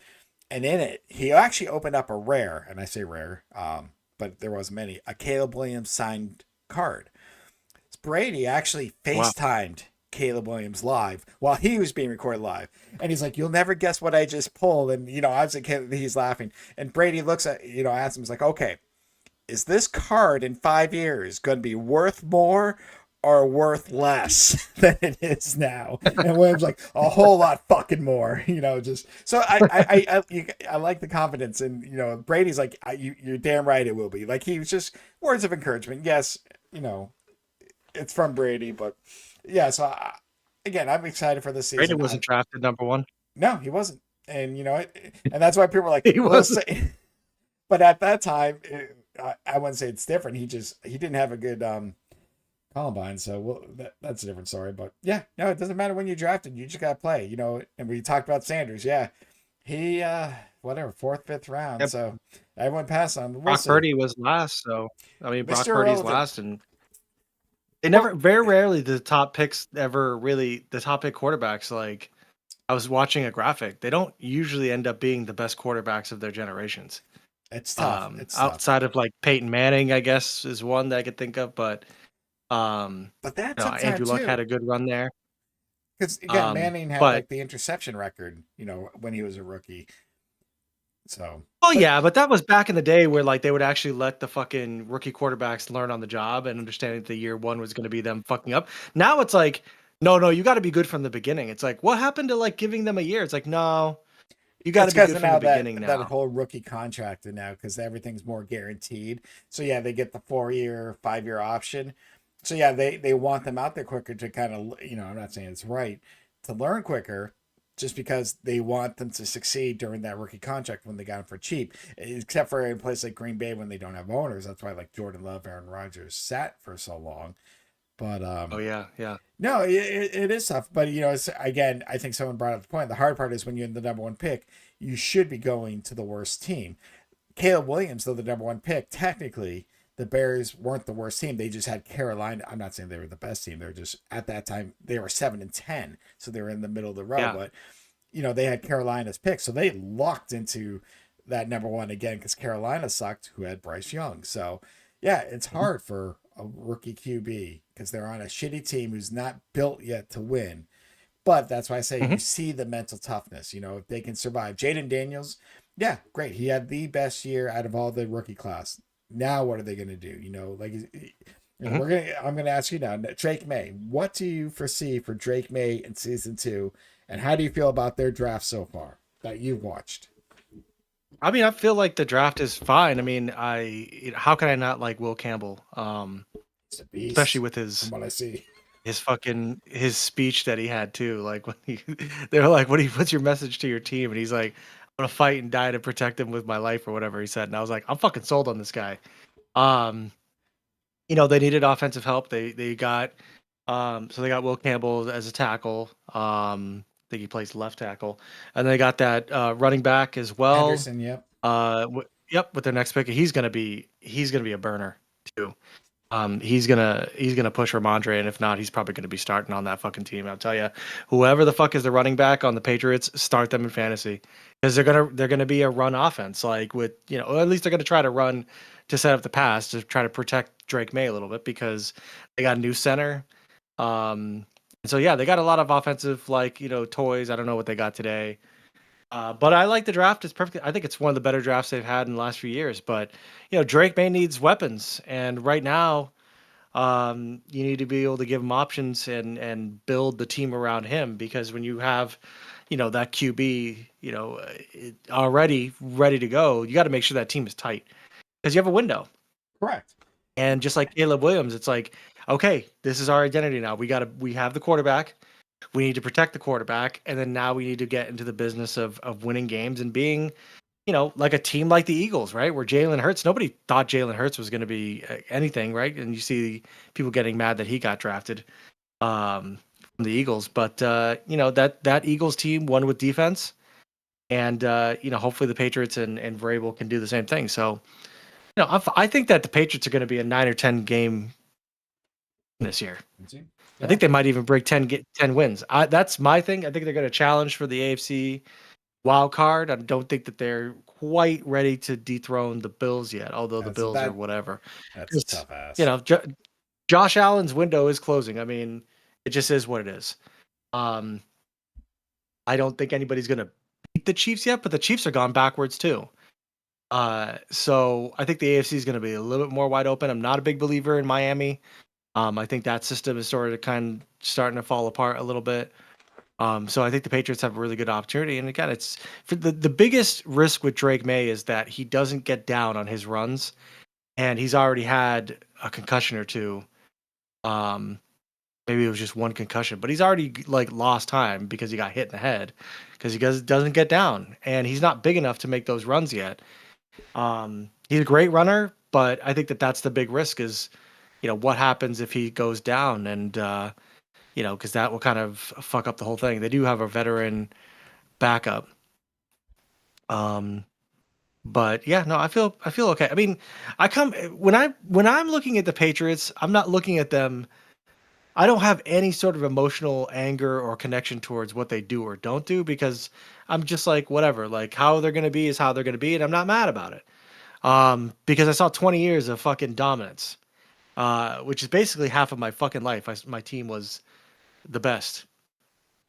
And in it, he actually opened up a rare, and I say rare, but there was many, a Caleb Williams signed card. Brady actually Wow. FaceTimed Caleb Williams live while he was being recorded live. And he's like, you'll never guess what I just pulled. And, obviously he's laughing. And Brady looks at, asks him, he's like, okay, is this card in 5 years going to be worth more or worth less than it is now? And Williams like, a whole lot fucking more, just so I like the confidence. And, Brady's like, you're damn right it will be. Like, he was just words of encouragement. Yes, you know, it's from Brady, but yeah. So again, I'm excited for this Brady season. wasn't drafted number one. No, he wasn't, and and that's why people are like, He "We'll wasn't. say." But at that time, I wouldn't say it's different. He didn't have a good Columbine, so that's a different story. But yeah, no, it doesn't matter when you drafted. You just got to play, And we talked about Sanders. Yeah, he whatever, fourth, fifth round. Yep. So everyone passed on. We'll Brock see. Purdy was last, so I mean Brock Mr. Purdy's Irrelevant. last, and they Well, never, very rarely, the top picks ever really, the top pick quarterbacks. Like I was watching a graphic, they don't usually end up being the best quarterbacks of their generations. it's tough. It's tough. Outside of like Peyton Manning, I guess is one that I could think of, but But that took time Andrew Luck had too. a good run there. Because again, Manning had But like the interception record, when he was a rookie. So, oh but yeah, but that was back in the day where like they would actually let the fucking rookie quarterbacks learn on the job and understanding that the year one was going to be them fucking up. Now it's like, no, you got to be good from the beginning. It's like, what happened to like giving them a year? It's like, no, you got it's to be because good of from the now beginning that now. whole rookie contract and now because everything's more guaranteed. So yeah, they get the 4 year, 5 year option. So yeah, they want them out there quicker to kind of I'm not saying it's right to learn quicker, just because they want them to succeed during that rookie contract when they got them for cheap. Except for in places like Green Bay when they don't have owners. That's why like Jordan Love, Aaron Rodgers sat for so long. But Oh yeah, yeah. no, it is tough. But again, I think someone brought up the point. The hard part is when you're the number one pick, you should be going to the worst team. Caleb Williams, though the number one pick, technically the Bears weren't the worst team. They just had Carolina. I'm not saying they were the best team. They were just at that time they were 7-10, so they were in the middle of the road. Yeah. But they had Carolina's pick, so they locked into that number one again because Carolina sucked, who had Bryce Young. So yeah, it's Mhm. hard for a rookie QB because they're on a shitty team who's not built yet to win. But that's why I say you Mhm. see the mental toughness. If they can survive. Jaden Daniels, yeah, great. He had the best year out of all the rookie class. Now what are they going to do? Mhm. I'm gonna ask you now, Drake May. What do you foresee for Drake May in season two, and how do you feel about their draft so far that you've watched? I mean, I feel like the draft is fine. I mean, how can I not like Will Campbell? It's a Especially beast with from what I see. his speech that he had too. Like when they were like, what's your message to your team? And he's like, I'm gonna fight and die to protect them with my life or whatever he said. And I was like, I'm fucking sold on this guy. Um, they needed offensive help. They got so they got Will Campbell as a tackle. I think he plays left tackle. And they got that running back as well. Henderson, yep. Yep, with their next pick. He's gonna be a burner too. He's gonna push Ramondre, and if not, he's probably gonna be starting on that fucking team. I'll tell you, whoever the fuck is the running back on the Patriots, start them in fantasy because they're gonna be a run offense. Like with or at least they're gonna try to run to set up the pass to try to protect Drake May a little bit because they got a new center. And so yeah, they got a lot of offensive toys. I don't know what they got today. But I like the draft. It's perfect. I think it's one of the better drafts they've had in the last few years. But Drake May needs weapons, and right now, You need to be able to give him options and build the team around him, because when you have, that QB, already ready to go, you got to make sure that team is tight because you have a window. Correct. And just like Caleb Williams, it's like, okay, this is our identity now. We have the quarterback. We need to protect the quarterback, and then now we need to get into the business of winning games and being, like a team like the Eagles, right? Where Jalen Hurts, nobody thought Jalen Hurts was going to be anything, right? And you see people getting mad that he got drafted from the Eagles, but that Eagles team won with defense, and hopefully the Patriots and Vrabel can do the same thing. So, I think that the Patriots are going to be a 9 or 10 game this year. Yeah. I think they might even break 10 wins. That's my thing. I think they're going to challenge for the AFC wild card. I don't think that they're quite ready to dethrone the Bills yet, although the Bills are whatever. That's a tough ass. Josh Allen's window is closing. I mean, it just is what it is. I don't think anybody's going to beat the Chiefs yet, but the Chiefs are gone backwards too. So I think the AFC is going to be a little bit more wide open. I'm not a big believer in Miami. I think that system is sort of starting to fall apart a little bit. So I think the Patriots have a really good opportunity. And again, it's for the biggest risk with Drake May is that he doesn't get down on his runs, and he's already had a concussion or two. Maybe it was just one concussion, but he's already like lost time because he got hit in the head because he doesn't get down, and he's not big enough to make those runs yet. He's a great runner, but I think that that's the big risk is, what happens if he goes down, and because that will kind of fuck up the whole thing. They do have a veteran backup. But yeah, no, I feel okay. I mean, when I'm looking at the Patriots, I'm not looking at them. I don't have any sort of emotional anger or connection towards what they do or don't do, because I'm just like, whatever, like how they're going to be is how they're going to be. And I'm not mad about it. Because I saw 20 years of fucking dominance, which is basically half of my fucking life. My team was the best.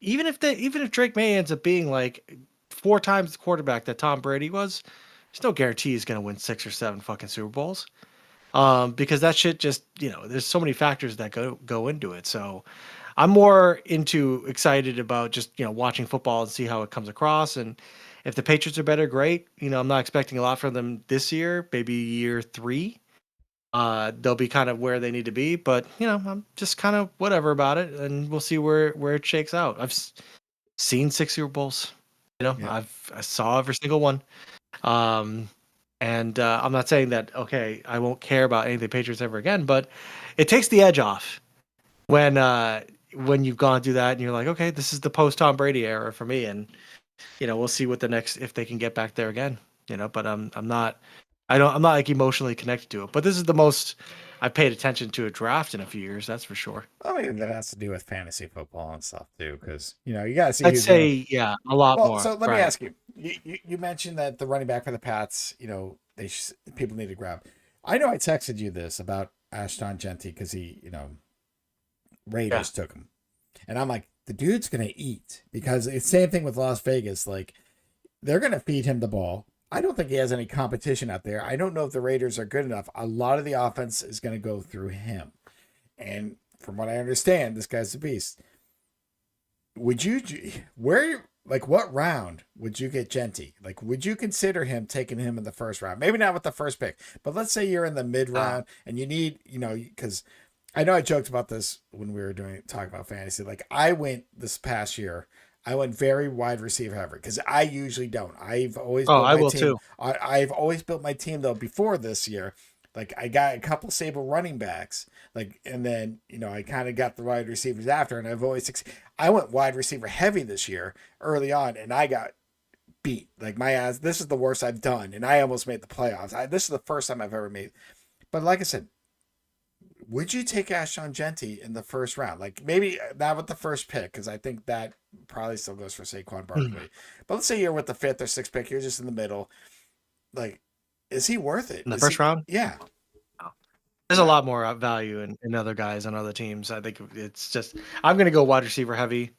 Even if Drake May ends up being like 4 times the quarterback that Tom Brady was, there's no guarantee he's gonna win 6 or 7 fucking Super Bowls. Because that shit just, there's so many factors that go into it. So I'm more excited about just, watching football and see how it comes across. And if the Patriots are better, great. I'm not expecting a lot from them this year, maybe year 3. They'll be kind of where they need to be, but I'm just kind of whatever about it, and we'll see where it shakes out. I've seen 6 Super Bowls. Yeah. I saw every single one. And I'm not saying that I won't care about any of the Patriots ever again, but it takes the edge off when you've gone through that and you're like, okay, this is the post Tom Brady era for me, and we'll see what if they can get back there again. But I'm not like emotionally connected to it. But this is the most I've paid attention to a draft in a few years, that's for sure. I mean, that has to do with fantasy football and stuff too, because you got to see I'd who's going to. say, yeah, a lot Well, more. so let me Right. ask you. You mentioned that the running back for the Pats, people need to grab. I know I texted you this about Ashton Genty because he, Raiders took him, and I'm like, the dude's gonna eat because it's same thing with Las Vegas. Like, they're gonna feed him the ball. I don't think he has any competition out there. I don't know if the Raiders are good enough. A lot of the offense is gonna go through him, and from what I understand, this guy's a beast. Would you what round would you get Genty? Like, would you consider taking him in the first round? Maybe not with the first pick, but let's say you're in the mid round and you need, because I know I joked about this when we were talking about fantasy. Like, I went this past year, I went very wide receiver heavy because I usually don't. I've always built I my will team. too. I've always built my team though before this year. Like, I got a couple stable running backs, like, and then I kind of got the wide receivers after, and I went wide receiver heavy this year early on, and I got beat. Like, my ass. This is the worst I've done, and I almost made the playoffs. This is the first time I've ever made. But like I said, would you take Ashton Genty in the first round? Like, maybe not with the first pick, because I think that probably still goes for Saquon Barkley. But let's say you're with the 5th or 6th pick, you're just in the middle. Like, is he worth it? In the first round? Yeah. There's a lot more value in other guys on other teams. I think it's just I'm going to go wide receiver heavy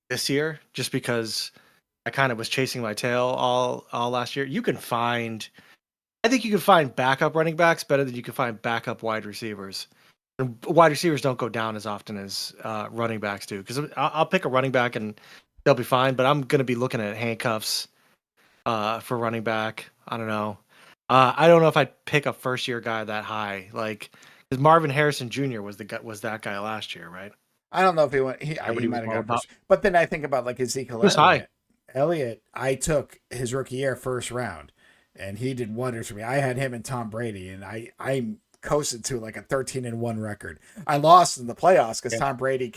this year just because I kind of was chasing my tail all last year. I think you can find backup running backs better than you can find backup wide receivers. Wide receivers don't go down as often as running backs do. Because I'll pick a running back and they'll be fine, but I'm going to be looking at handcuffs for running back. I don't know. I don't know if I'd pick a first year guy that high. Like, because Marvin Harrison Jr. was that guy last year, right? I don't know if he went. He Everybody was might have all got about. first, but then I think about like Ezekiel He was high. Elliott. Elliott, I took his rookie year first round, and he did wonders for me. I had him and Tom Brady, and I coasted to like a 13-1 record. I lost in the playoffs because Yeah. Tom Brady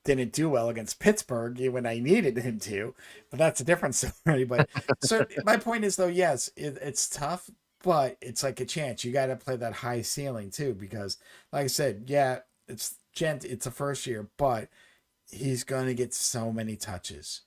didn't do well against Pittsburgh when I needed him to, but that's a different story. But so my point is though, yes, it's tough, but it's like a chance. You got to play that high ceiling too, because like I said, yeah, it's a first year, but he's gonna get so many touches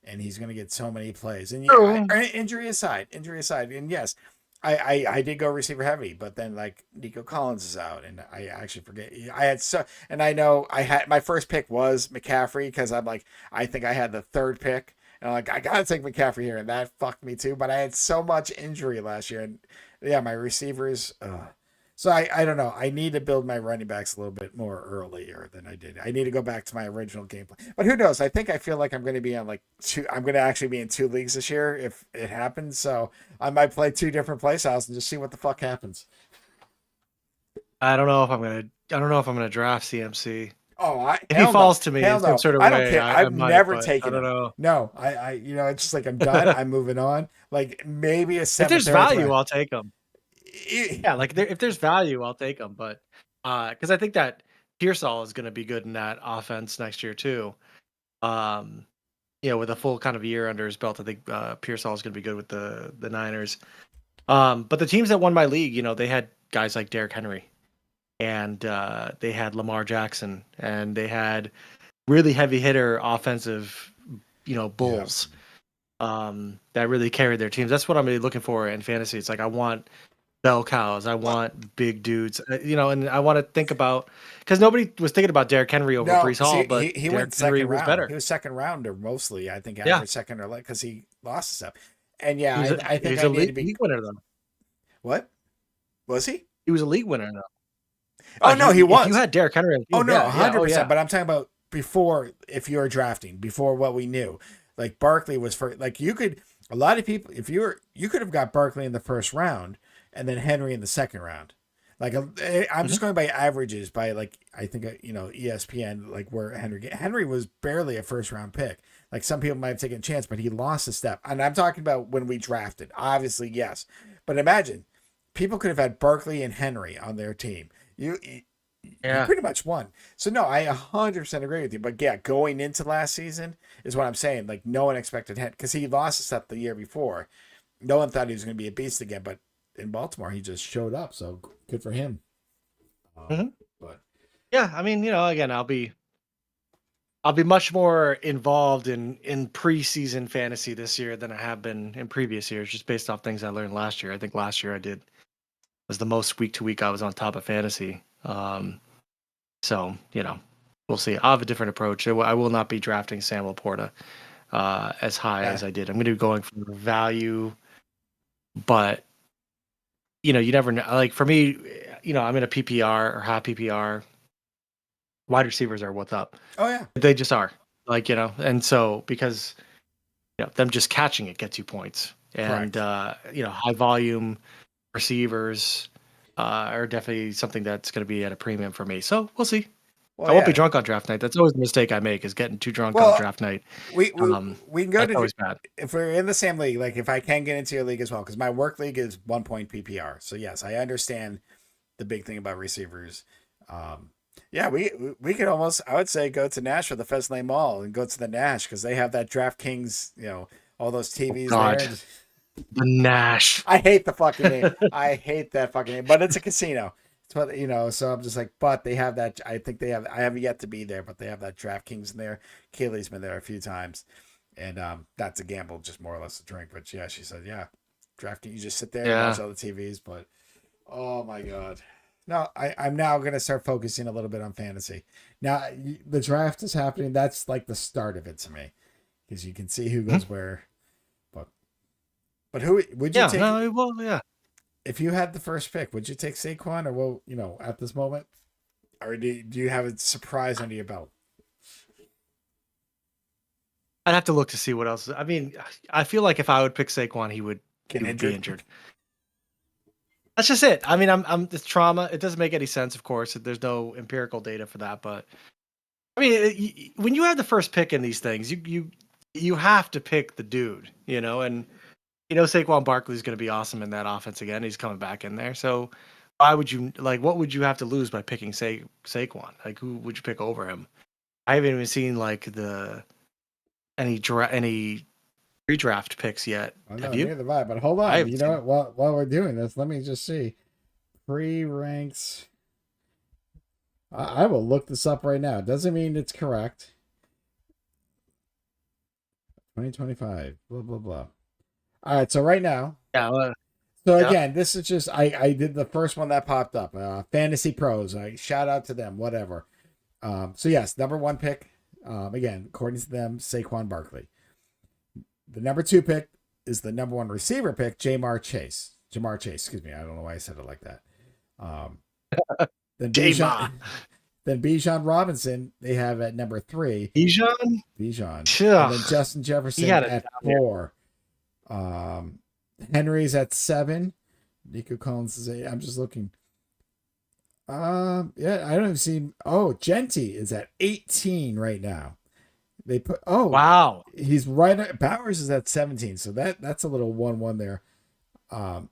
and he's going to get so many plays. And yeah, True. injury aside, and yes, I did go receiver heavy, but then like Nico Collins is out, and I actually forget I had so, and I know I had my first pick was McCaffrey because I'm like I think I had the third pick. And I'm like, I gotta take McCaffrey here, and that fucked me too. But I had so much injury last year, and yeah, my receivers. So I don't know. I need to build my running backs a little bit more earlier than I did. I need to go back to my original gameplay. But who knows? I feel like I'm going to be on like two. I'm going to actually be in 2 leagues this year if it happens. So I might play 2 different play styles and just see what the fuck happens. I don't know if I'm gonna. I don't know if I'm gonna draft CMC. Oh, If he hell no, falls to me in hell some no. sort of I don't way, care. I I've might, never but I taken don't him. know. No, it's just like I'm done. I'm moving on. Like maybe a If seventh there's or eighth value, round. I'll take him. Yeah, like if there's value, I'll take them. But because I think that Pearsall is going to be good in that offense next year too. Um, with a full kind of year under his belt, I think Pearsall is going to be good with the Niners. But the teams that won my league, they had guys like Derrick Henry, and they had Lamar Jackson, and they had really heavy hitter offensive, Yeah. bulls that really carried their teams. That's what I'm really looking for in fantasy. It's like I want bell cows. I Well, want big dudes, and I want to think about because nobody was thinking about Derrick Henry over no, Brees Hall, see, but he Derrick went Henry second was round. better. He was second rounder mostly. I think Yeah, average second or like because he lost his stuff. And yeah, he was a, I he think was I a need to league, be league winner though. what was he? He was a league winner though. Oh no, he If you was. had Derrick Henry on the Oh team, no, yeah, yeah, oh 100%. yeah. But I'm talking about before. If you were drafting before what we knew, like Barkley was for like you could a lot of people if you could have got Barkley in the first round and then Henry in the second round. Like I'm Mhm. just going by averages by like I think ESPN like where Henry was barely a first round pick. Like some people might have taken a chance, but he lost a step. And I'm talking about when we drafted. Obviously, yes, but imagine people could have had Barkley and Henry on their team. You Yeah. pretty much won. So no, I 100% agree with you. But yeah, going into last season is what I'm saying. Like no one expected him because he lost a step the year before. No one thought he was going to be a beast again, but in Baltimore he just showed up. So good for him. Mhm. But Yeah, I mean, again, I'll be much more involved in preseason fantasy this year than I have been in previous years, just based off things I learned last year. I think last year was the most week to week I was on top of fantasy. So, we'll see. I'll have a different approach. I will not be drafting Sam Laporta as high yeah, as I did. I'm going to be going for value, but you never know. Like for me, I'm in a PPR or half PPR. Wide receivers are what's up. oh yeah, They just are. Like, and so because them just catching it gets you points. And correct. high volume receivers are definitely something that's going to be at a premium for me. So we'll see. I Well, won't be yeah. drunk on draft night. That's always the mistake I make is getting too drunk on Well, draft night. we we we can go That's to always bad. if we're in the same league. Like if I can get into your league as well, because my work league is 1 point PPR. So yes, I understand the big thing about receivers. Um, yeah, we could almost I would say go to Nash or the Pheasant Lane Mall and go to the Nash because they have that DraftKings, all those Oh TVs there. God, the Nash. I hate the fucking name. I hate that fucking name, but it's a casino. It's what so I'm just like, but they have that. I think they have. I have yet to be there, but they have that DraftKings in there. Kaylee's been there a few times, and that's a gamble, just more or less a drink. But yeah, she said, yeah, DraftKings. You just sit there, you watch Yeah. all the TVs, but oh my god. No, I'm now gonna start focusing a little bit on fantasy. Now the draft is happening. That's like the start of it to me, because you can see who Mhm. goes where. But who would you Yeah. take? No. Well, yeah. If you had the first pick, would you take Saquon or at this moment? or do you have a surprise under your belt? I'd have to look to see what else. I mean, I feel like if I would pick Saquon, he would Get be injured? injured. That's just it. I mean, I'm it's trauma. It doesn't make any sense, of course. There's no empirical data for that, but I mean, when you have the first pick in these things, you have to pick the dude, and Saquon Barkley is going to be awesome in that offense again. He's coming back in there, so why would you like? What would you have to lose by picking Saquon? Like, who would you pick over him? I haven't even seen like any redraft picks yet. Oh Have no, you? neither have I. But hold I on, you haven't know seen. what? While we're doing this, let me just see pre-ranks. I will look this up right now. Doesn't mean it's correct. 2025. Blah blah blah. All right, so right now, Yeah, so yeah. again, this is just I did the first one that popped up. Fantasy Pros. I shout out to them. Whatever. So yes, number one pick. Again, according to them, Saquon Barkley. The number two pick is the number one receiver pick, Jamar Chase. Jamar Chase. Excuse me. I don't know why I said it like that. Um, then J Ma. Bijan, then Bijan Robinson. They have at number three. Bijan. Bijan, and then Ugh, Justin he Jefferson had it at down here. four. Um, Henry's at seven. Nico Collins is eight. I'm just looking. Yeah, I don't even see. Oh, Genty is at 18 right now. They put. Oh, Wow. he's right. Bowers is at 17, so that's a little 1-1 there. Um,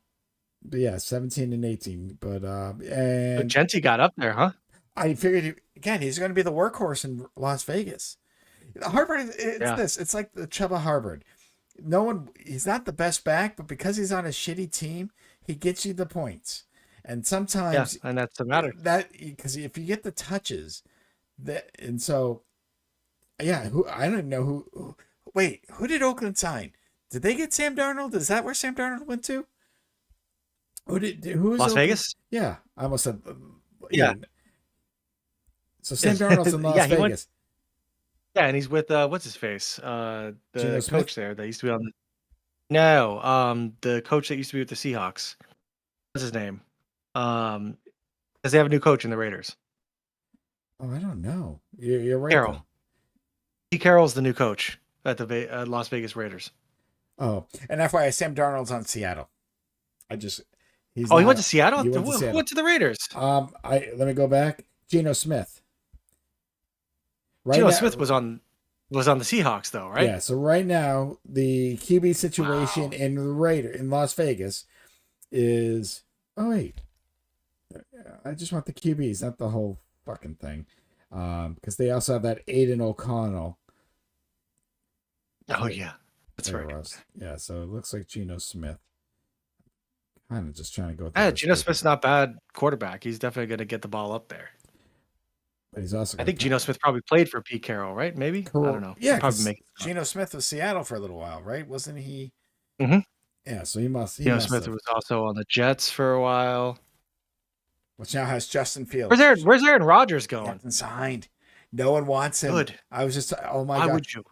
but yeah, 17 and 18. But So and Genty got up there, huh? I figured again he's going to be the workhorse in Las Vegas. Harvard, it's Yeah. this. It's like the Chuba Hubbard. No one. He's not the best back, but because he's on a shitty team, he gets you the points. And Yeah, sometimes and that's the matter. that because if you get the touches, that and so yeah, who I don't even know who. Wait, who did Oakland sign? Did they get Sam Darnold? Is that where Sam Darnold went to? Who is Las Oakland? Vegas? Yeah, I almost said yeah. Yeah. So Sam Darnold's in Las Yeah, he went. Vegas. Yeah, and he's with what's his face? Geno The Smith. coach there that used to be on the No, the coach that used to be with the Seahawks. What's his name? Because they have a new coach in the Raiders. Oh, I don't know. You're right though. Carroll. Pete Carroll's the new coach at the Las Vegas Raiders. Oh, and FYI, Sam Darnold's on Seattle. I just he's Oh, he went not. to Seattle? He went to Who Seattle. went to the Raiders? I let me go back. Geno Smith. Right Geno Smith now, was on the Seahawks though, right? yeah. So right now, the QB situation Wow. in Las Vegas is. Oh wait, I just want the QBs, not the whole fucking thing, because they also have that Aiden O'Connell. Oh yeah. That's There right. was, yeah. So it looks like Geno Smith. Kind of just trying to go through Yeah, this Geno paper, Smith's not bad quarterback. He's definitely going to get the ball up there. but he's also I got think Geno Smith probably played for Pete Carroll, right? Maybe I don't know. yeah, I'm probably because making it up. Geno Smith was Seattle for a little while, right? Wasn't he? Mm-hmm. Yeah, so he Geno must Smith have. was also on the Jets for a while. Which now has Justin Where's Fields. Aaron, where's Aaron Rodgers He going? hasn't signed. No one wants him. Good. I was just, oh my Why god. would you?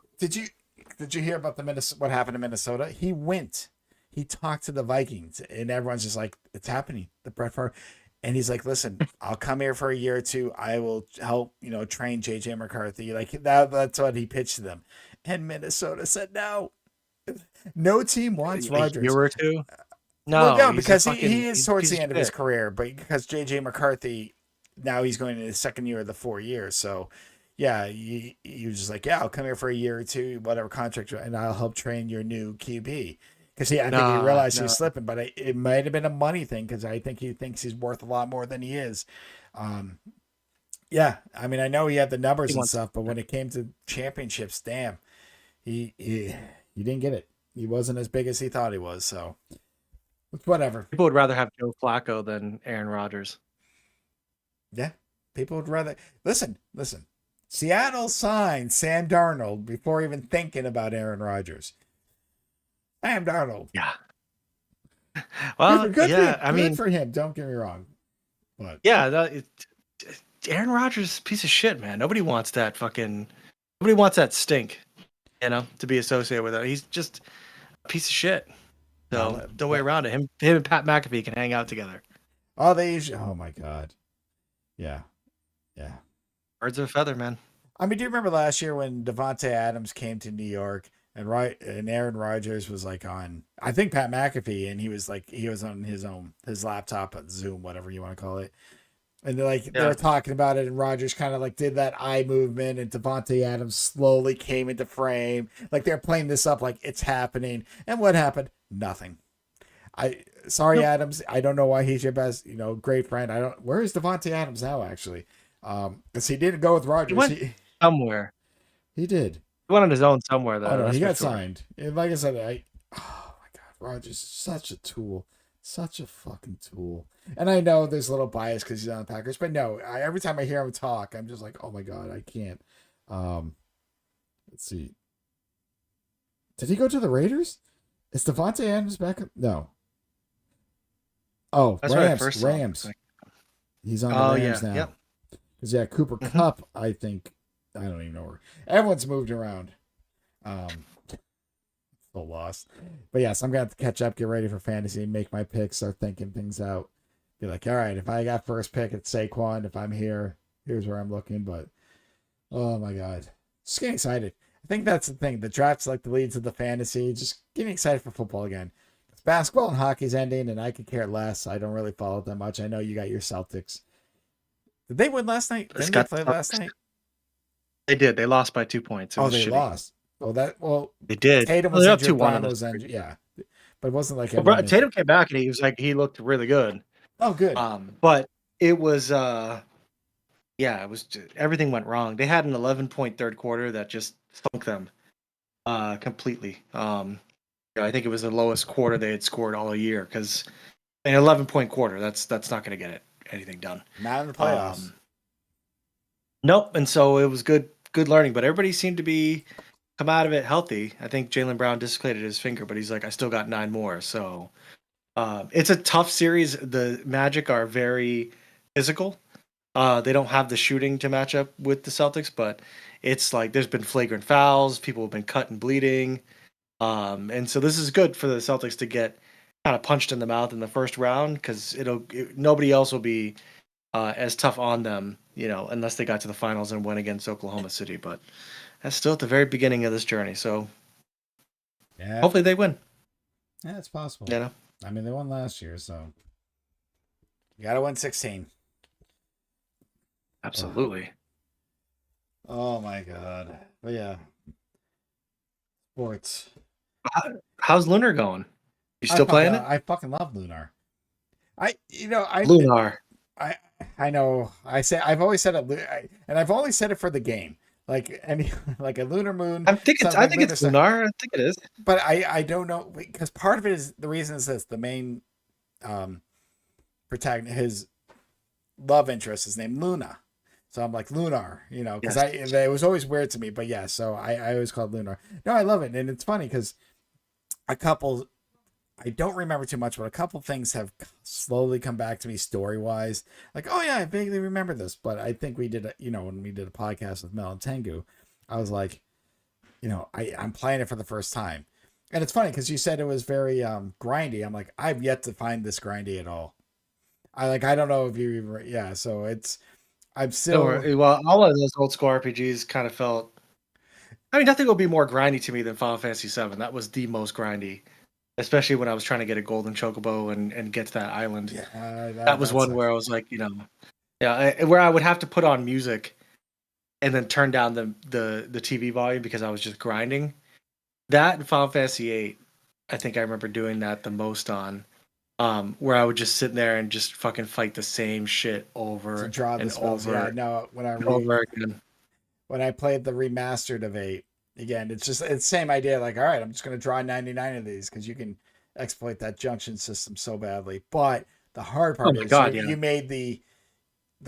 Did you hear about the Minnesota? What happened in Minnesota? He went. He talked to the Vikings, and everyone's just like, "It's happening." The Brett Favre, and he's like, "Listen, I'll come here for a year or two. I will help, train JJ McCarthy." Like that. That's what he pitched to them, and Minnesota said no. No team wants A year Rodgers. or two? Well, No, no, he's a because fucking he is he's a towards piece the of end of his shit. career, but because JJ McCarthy now he's going into his second year of the 4 years. So yeah, he was just like, yeah, I'll come here for a year or two, whatever contract, and I'll help train your new QB. Because I think he Nah, realized he was no. slipping, but it might have been a money thing because I think he thinks he's worth a lot more than he is. Um, yeah, I mean, I know he had the He numbers and wants stuff, but when it came to championships, damn, he didn't get it. He wasn't as big as he thought he was. So whatever. people would rather have Joe Flacco than Aaron Rodgers. Yeah, people would rather listen. Listen, Seattle signed Sam Darnold before even thinking about Aaron Rodgers. Sam Darnold, Yeah. good for Well, good for yeah. him. I Good mean, for him. Don't get me wrong, but yeah. Aaron Rodgers is a piece of shit, man. Nobody wants that stink, to be associated with it. He's just a piece of shit. no, So no way around it. Him and Pat McAfee can hang out together. oh they usually. Oh my god, yeah. Yeah. Birds of a feather, man. I mean, do you remember last year when Devonte Adams came to New York and Aaron Rodgers was like on, I think Pat McAfee, and he was on his laptop on Zoom, whatever you want to call it. And they were Yeah. talking about it, and Rodgers kind of like did that eye movement, and Devonte Adams slowly came into frame. Like they're playing this up like it's happening. And what happened? Nothing. I sorry, Nope. Adams. I don't know why he's your best, great friend. I don't. Where is Devonte Adams now? Actually, because he didn't go with He Rodgers. went somewhere. He did. He went on his own somewhere, Oh though. no, That's he for got sure. signed. And like I said, oh my god, Rodgers is such a tool, such a fucking tool. And I know there's a little bias because he's on the Packers, but no, every time I hear him talk, I'm just like, oh my god, I can't. Um, let's see, did he go to the Raiders? Is Devontae Adams back? No. Oh, That's what I Rams, first saw him. Rams. He's on the Oh Rams yeah, now. yep. Because yeah, Cooper Hmm. Cup, I think, I don't even know where. Everyone's moved around. Um, Still lost. But yes, I'm gonna have to catch up, get ready for fantasy, make my picks, start thinking things out. Be like, all right, if I got first pick, it's Saquon. If I'm here, here's where I'm looking. But oh my god, just getting excited. I think that's the thing. The draft's like the leads of the fantasy. Just getting excited for football again. It's basketball and hockey's ending, and I could care less. I don't really follow it that much. I know you got your Celtics. Did they win last night? It's Didn't they got play last night? They did. They lost by 2 points. It Oh, was they shitty. lost. Well, They did. Tatum Well, was they're up injured. 2-1 in Brown this was series. injured. Yeah, but it wasn't like Well, everyone missed Tatum it. came back and he looked really good. Oh, good. But it was yeah, it was everything went wrong. They had an 11-point third quarter that just sunk them completely. I think it was the lowest quarter they had scored all year because an 11-point quarter that's not going to get anything done. Not in the playoffs. Nope. And so it was good learning, but everybody seemed to be come out of it healthy. I think Jaylen Brown dislocated his finger, but he's like, I still got 9 more. So it's a tough series. The Magic are very physical. They don't have the shooting to match up with the Celtics, but it's like there's been flagrant fouls. People have been cut and bleeding. And so this is good for the Celtics to get kind of punched in the mouth in the first round because nobody else will be as tough on them, unless they got to the finals and went against Oklahoma City. But that's still at the very beginning of this journey. So Yeah. hopefully they win. Yeah, it's possible. You know, I mean, they won last year, so you got to win 16. absolutely. Oh my god. But yeah, sports. How's Lunar going? You still playing it? I fucking love Lunar. Lunar. I know. I've always said it, and I've only said it for the game. Like any like a lunar moon. I think something like it's Lunar. I think it is. But I don't know because part of it is the reason is this: the main protagonist, his love interest is named Luna. So I'm like Lunar, because Yes. it was always weird to me. But yeah, so I always called Lunar. No, I love it, and it's funny because a couple I don't remember too much, but a couple things have slowly come back to me story wise. Like, oh yeah, I vaguely remember this, but I think we did, when we did a podcast with Mel and Tengu, I was like, I'm playing it for the first time, and it's funny because you said it was very grindy. I'm like, I've yet to find this grindy at all. I don't know if you even, yeah. So I'm Don't still, worry. Well, all of those old school RPGs kind of felt. I mean, nothing will be more grindy to me than Final Fantasy VII. That was the most grindy, especially when I was trying to get a golden chocobo and get to that island. yeah, That was one where I was like, yeah, where I would have to put on music and then turn down the TV volume because I was just grinding. That and Final Fantasy VIII, I think I remember doing that the most on, where I would just sit there and just fucking fight the same shit to over draw the and spells. Yeah, over no, and over again. when I played the remastered of 8, again, it's the same idea. Like, all right, I'm just going to draw 99 of these because you can exploit that junction system so badly. But the hard Oh part my is god, yeah. you made the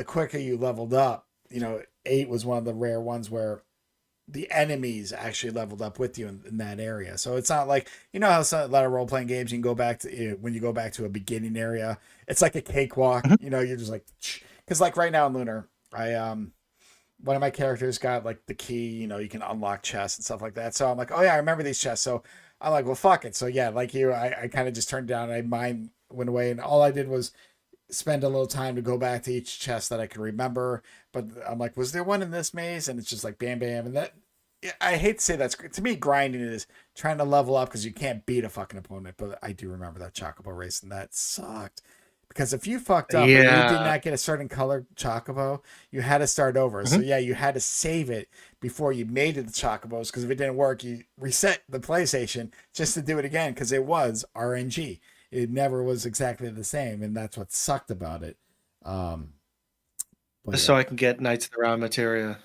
quicker you leveled up. 8 was one of the rare ones where the enemies actually leveled up with you in that area. So it's not like how a lot of role playing games you can go back to when you go back to a beginning area, it's like a cakewalk. Mhm. You're just like because like right now in Lunar, I one of my characters got like the key, you can unlock chests and stuff like that. So I'm like, oh yeah, I remember these chests. So I'm like, well, fuck it. So yeah, like I kind of just turned down. Mine went away, and all I did was spend a little time to go back to each chest that I could remember. But I'm like, was there one in this maze? And it's just like bam, bam, and that. I hate to say that's to me. Grinding is trying to level up because you can't beat a fucking opponent. But I do remember that Chocobo race, and that sucked. Because if you fucked up or you did Yeah. not get a certain color Chocobo, you had to start over. So Mhm. yeah, you had to save it before you made it the Chocobos. Because if it didn't work, you reset the PlayStation just to do it again. Because it was RNG. It never was exactly the same, and that's what sucked about it. Um, but Just so yeah, I can get Knights of the Round materia.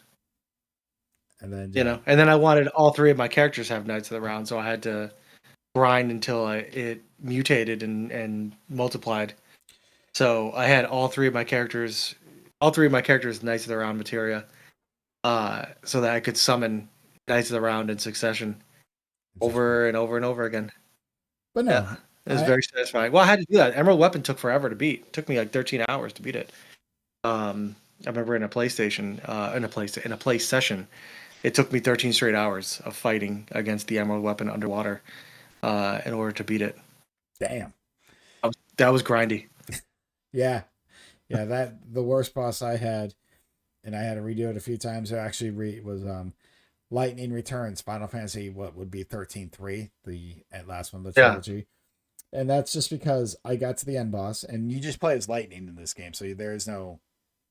and then You yeah, know, and then I wanted all three of my characters to have Knights of the Round, so I had to grind until it mutated and multiplied. So I had all three of my characters Knights of the Round materia, so that I could summon Knights of the Round in succession interesting. over and over and over again. But Yeah, no, it was I very satisfying. Well, I had to do that. Emerald Weapon took forever to beat. It took me like 13 hours to beat it. I remember in a PlayStation, in a play session, it took me 13 straight hours of fighting against the Emerald Weapon underwater in order to beat it. damn. That was grindy. Yeah, yeah. That the worst boss I had, and I had to redo it a few times. It actually was Lightning Returns, Final Fantasy. What would be 13-3, the last one of the Yeah, trilogy. And that's just because I got to the end boss, and you just play as Lightning in this game, so there is no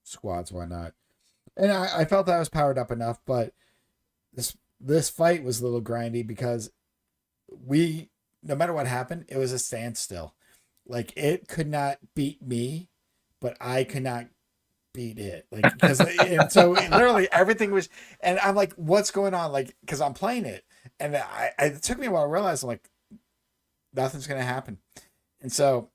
squads, whatnot. And I felt I was powered up enough, but this fight was a little grindy because we, no matter what happened, it was a standstill. Like it could not beat me, but I could not beat it. Like because and so literally everything was, and I'm like, what's going on? Like because I'm playing it, and it took me a while to realize I'm like nothing's gonna happen, and so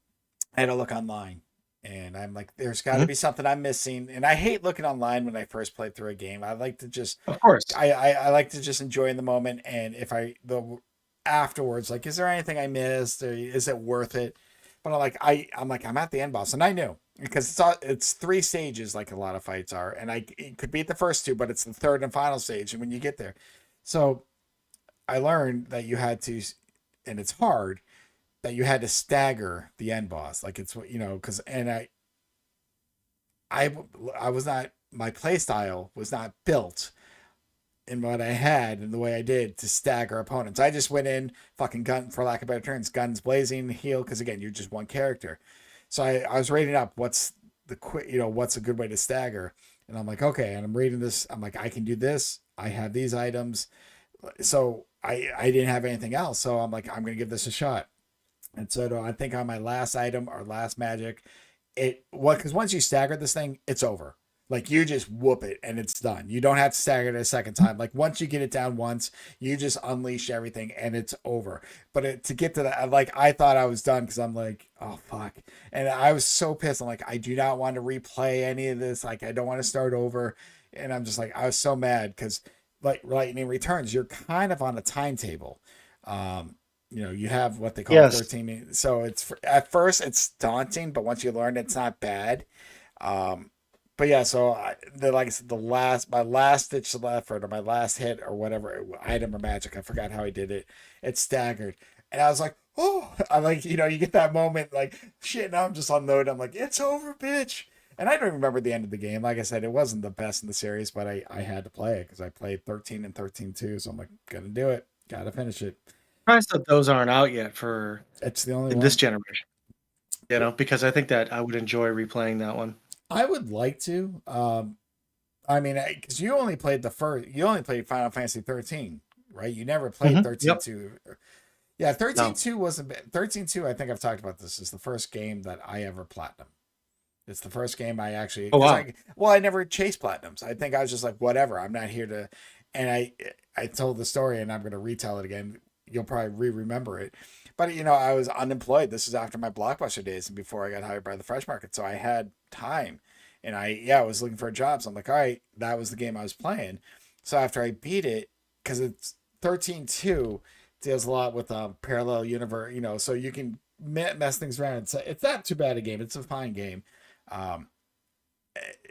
I had to look online. And I'm like, there's got to Mhm. be something I'm missing. And I hate looking online when I first play through a game. I like to just Of course. I like to just enjoy in the moment, and if I the afterwards, like, is there anything I missed, or is it worth it? But I'm like I'm at the end boss, and I knew because it's three stages, like a lot of fights are, and I it could beat the first two, but it's the third and final stage, and when you get there, so I learned that you had to, and it's hard that you had to stagger the end boss, like it's because and I I was not my play style was not built in what I had and the way I did to stagger opponents. I just went in fucking gun for lack of better terms, guns blazing, heal because again you're just one character. So I was rating up what's the quick what's a good way to stagger, and I'm like okay, and I'm reading this. I'm like I can do this. I have these items, so I didn't have anything else. So I'm like I'm gonna give this a shot. And so I think on my last item or last magic, because once you stagger this thing, it's over. Like you just whoop it and it's done. You don't have to stagger it a second time. Like once you get it down once, you just unleash everything and it's over. But to get to that, like I thought I was done because I'm like, oh fuck, and I was so pissed. I'm like, I do not want to replay any of this. Like I don't want to start over, and I'm just like, I was so mad because like Lightning Returns, you're kind of on a timetable. Um, you have what they call Yes. 13. So it's at first it's daunting, but once you learn, it's not bad. Um, but yeah, so like I said, my last ditch effort or my last hit or whatever item or magic, I forgot how I did it. It staggered, and I was like, oh, I like you get that moment like shit. Now I'm just unloaded. I'm like, it's over, bitch. And I don't remember the end of the game. Like I said, it wasn't the best in the series, but I had to play it because I played 13 and 13 too. So I'm like, gonna do it. Gotta finish it. Surprised that those aren't out yet for It's the only in this one. generation. Because I think that I would enjoy replaying that one. I would like to. I mean, because you only played Final Fantasy 13, right? You never played Yep. 13-2. Yeah, No. 13-2 wasn't 13-2. I think I've talked about this. Is the first game that I ever platinum. It's the first game I actually Oh because wow. I never chased platinums. I think I was just like whatever. I'm not here to, and I told the story and I'm gonna retell it again. You'll probably remember it, but I was unemployed. This is after my Blockbuster days and before I got hired by the Fresh Market, so I had time, and I was looking for a job. So I'm like, all right, that was the game I was playing. So after I beat it, because it's 13-2 deals a lot with parallel universe, so you can mess things around. It's not too bad a game. It's a fine game. Um,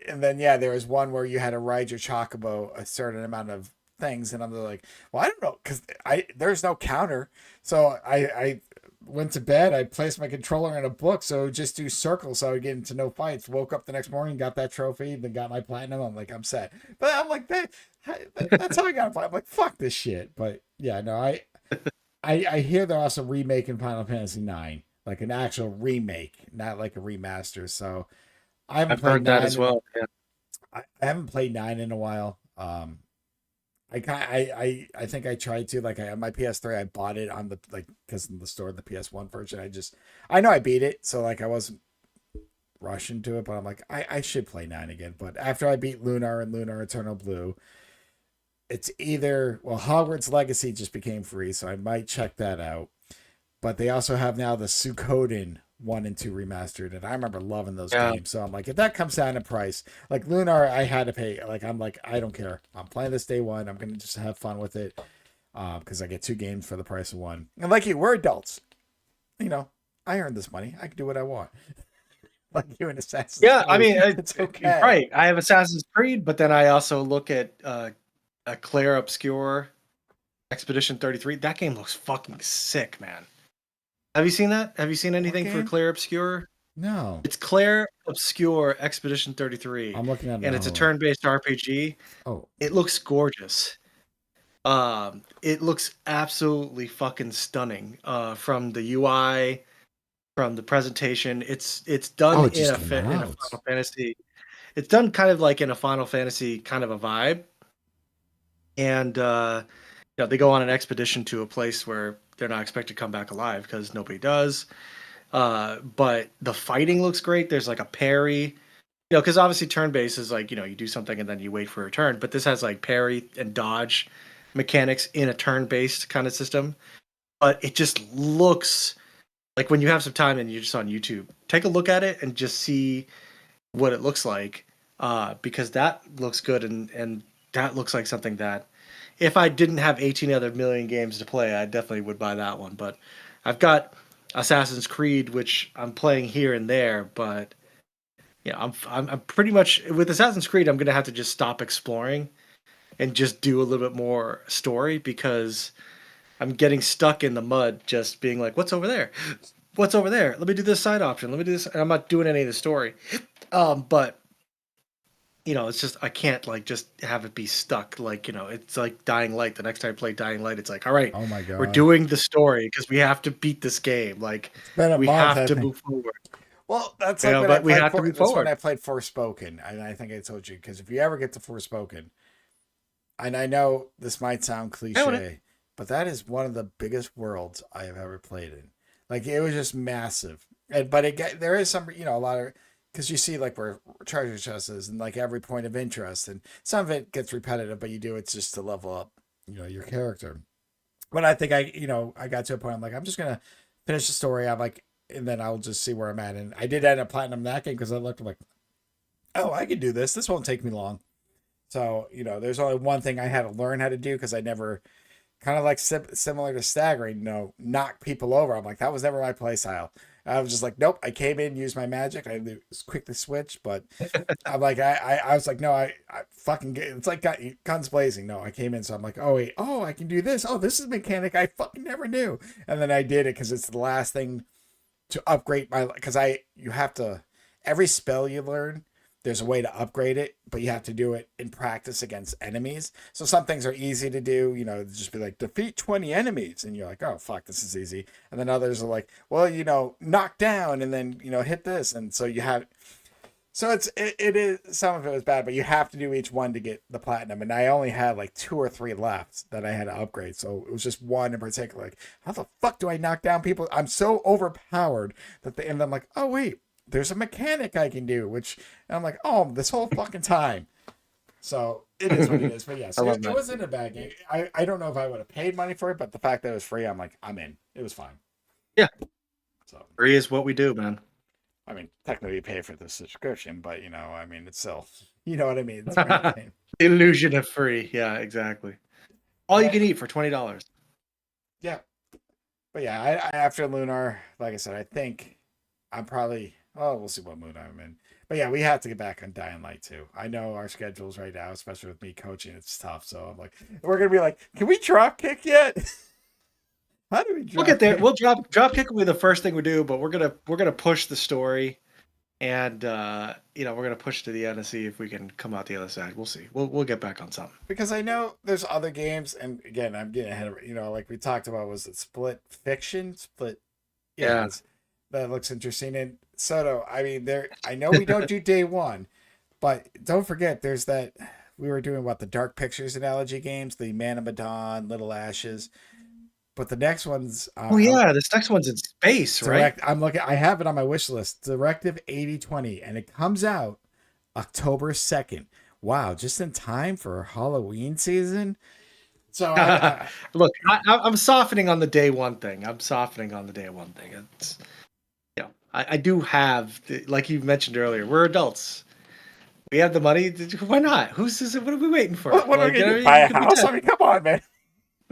and then yeah, there was one where you had to ride your chocobo a certain amount of things, and I'm like, well, I don't know, because I there's no counter, so I went to bed. I placed my controller in a book, so just do circles so I would get into no fights. Woke up the next morning, got that trophy, then got my platinum. I'm like, I'm set. But I'm like, that's how I got to play. I'm like, fuck this shit. But yeah, no, I hear they're also remaking Final Fantasy IX, like an actual remake, not like a remaster. So I haven't I've played heard that nine. as well. Yeah. I haven't played nine in a while. I think I tried to like on my PS3. I bought it on the like because in the store the PS1 version. I know I beat it, so like I wasn't rushing to it, but I'm like I should play nine again. But after I beat Lunar and Lunar Eternal Blue, it's either Hogwarts Legacy just became free, so I might check that out. But they also have now the Suikoden 1 and 2 remastered, and I remember loving those Yeah. games. So I'm like, if that comes down in price, like Lunar, I had to pay. Like I'm like, I don't care. I'm playing this day one. I'm gonna just have fun with it because I get 2 games for the price of 1. And like you, we're adults. You know, I earned this money. I can do what I want. Like you in Assassin's Yeah, I Creed, mean, it's okay. right. I have Assassin's Creed, but then I also look at a Claire Obscure Expedition 33. That game looks fucking sick, man. Have you seen that? Have you seen What anything for game? Claire Obscure? No, It's Claire Obscure Expedition 33, I'm looking at it and it's a now. turn-based RPG. Oh, It looks gorgeous. It looks absolutely fucking stunning. From the UI, from the presentation, it's done oh, it just came in a out. Final Fantasy. It's done kind of like in a Final Fantasy kind of a vibe, and they go on an expedition to a place where they're not expected to come back alive because nobody does. But the fighting looks great. There's like a parry, because obviously turn based is like, you do something and then you wait for a turn. But this has like parry and dodge mechanics in a turn based kind of system. But it just looks like when you have some time and you're just on YouTube, take a look at it and just see what it looks like. Because that looks good and that looks like something that if I didn't have 18 other million games to play, I definitely would buy that one. But I've got Assassin's Creed, which I'm playing here and there, but yeah, I'm pretty much with Assassin's Creed. I'm gonna have to just stop exploring and just do a little bit more story because I'm getting stuck in the mud, just being like, "What's over there? What's over there? Let me do this side option. Let me do this." And I'm not doing any of the story. But it's just I can't like just have it be stuck. Like it's like Dying Light. The next time I play Dying Light, it's like, all right, Oh my we're god, doing the story because we have to beat this game. Like it's been a we month. have I to think. move forward. Well, that's like when I But we played have to for. move That's when forward. I played Forspoken, and I think I told you because if you ever get to Forspoken, and I know this might sound I own it. cliche, but that is one of the biggest worlds I have ever played in. Like it was just massive, and but there is some a lot of because you see like where treasure chest is and like every point of interest, and some of it gets repetitive, but you do it just to level up your character. But I think I got to a point I'm like I'm just gonna finish the story. I'm like and then I'll just see where I'm at. And I did end up platinum that game because I looked I'm like, oh, I can do this. This won't take me long. So there's only one thing I had to learn how to do because I never kind of like similar to staggering, knock people over. I'm like that was never my play style. I was just like, nope. I came in, used my magic. I quickly switch, but I'm like, I was like, no, I fucking get. It's like guns blazing. No, I came in, so I'm like, oh wait, oh I can do this. Oh, this is a mechanic I fucking never knew, and then I did it because it's the last thing to upgrade my because you have to every spell you learn there's a way to upgrade it but you have to do it in practice against enemies, so some things are easy to do, just be like defeat 20 enemies and you're like, oh fuck, this is easy, and then others are like, well, knock down and then hit this, and so you have so it is some of it was bad, but you have to do each one to get the platinum. And I only had like 2 or 3 left that I had to upgrade. So it was just one in particular. Like, how the fuck do I knock down people? I'm so overpowered and I'm like, oh wait, there's a mechanic I can do, which and I'm like, oh, this whole fucking time. So it is what it is. But yes, I love it that. wasn't a bad game. I don't know if I would have paid money for it, but the fact that it was free, I'm like, I'm in. It was fine. Yeah, So free is what we do, man. I mean, technically you pay for the subscription, but I mean, it's still, you know what I mean? It's pretty Illusion of free. Yeah, exactly. All you but, can eat for $20. yeah. But yeah, I after Lunar, like I said, I think I'm probably, oh, we'll see what mood I'm in. But yeah, we have to get back on Dying Light too. I know our schedules right now, especially with me coaching, it's tough. So I'm like, we're going to be like, can we drop kick yet? How do we We'll drop get there. kick? We'll drop kick will be the first thing we do, but we're gonna push the story, and we're gonna push to the end and see if we can come out the other side. We'll see. We'll get back on something. Because I know there's other games, and again, I'm getting ahead of it. Like we talked about, was it Split Fiction? Split, yeah, Yeah. that's that looks interesting. And Soto, I mean, there. I know we don't do day one, but don't forget, there's that we were doing what the Dark Pictures analogy games, the Man of Medan, Little Ashes. But the next one's Oh yeah, this next one's in space, right? direct. I'm looking. I have it on my wish list. Directive 8020, and it comes out October 2nd. Wow, just in time for Halloween season. So Look, I'm softening on the day one thing. I'm softening on the day one thing. It's I do have, like you mentioned earlier, we're adults. We have the money. Why not? Who's this? What are we waiting for? what are we Like, gonna do? Buy a house? I mean, come on, man.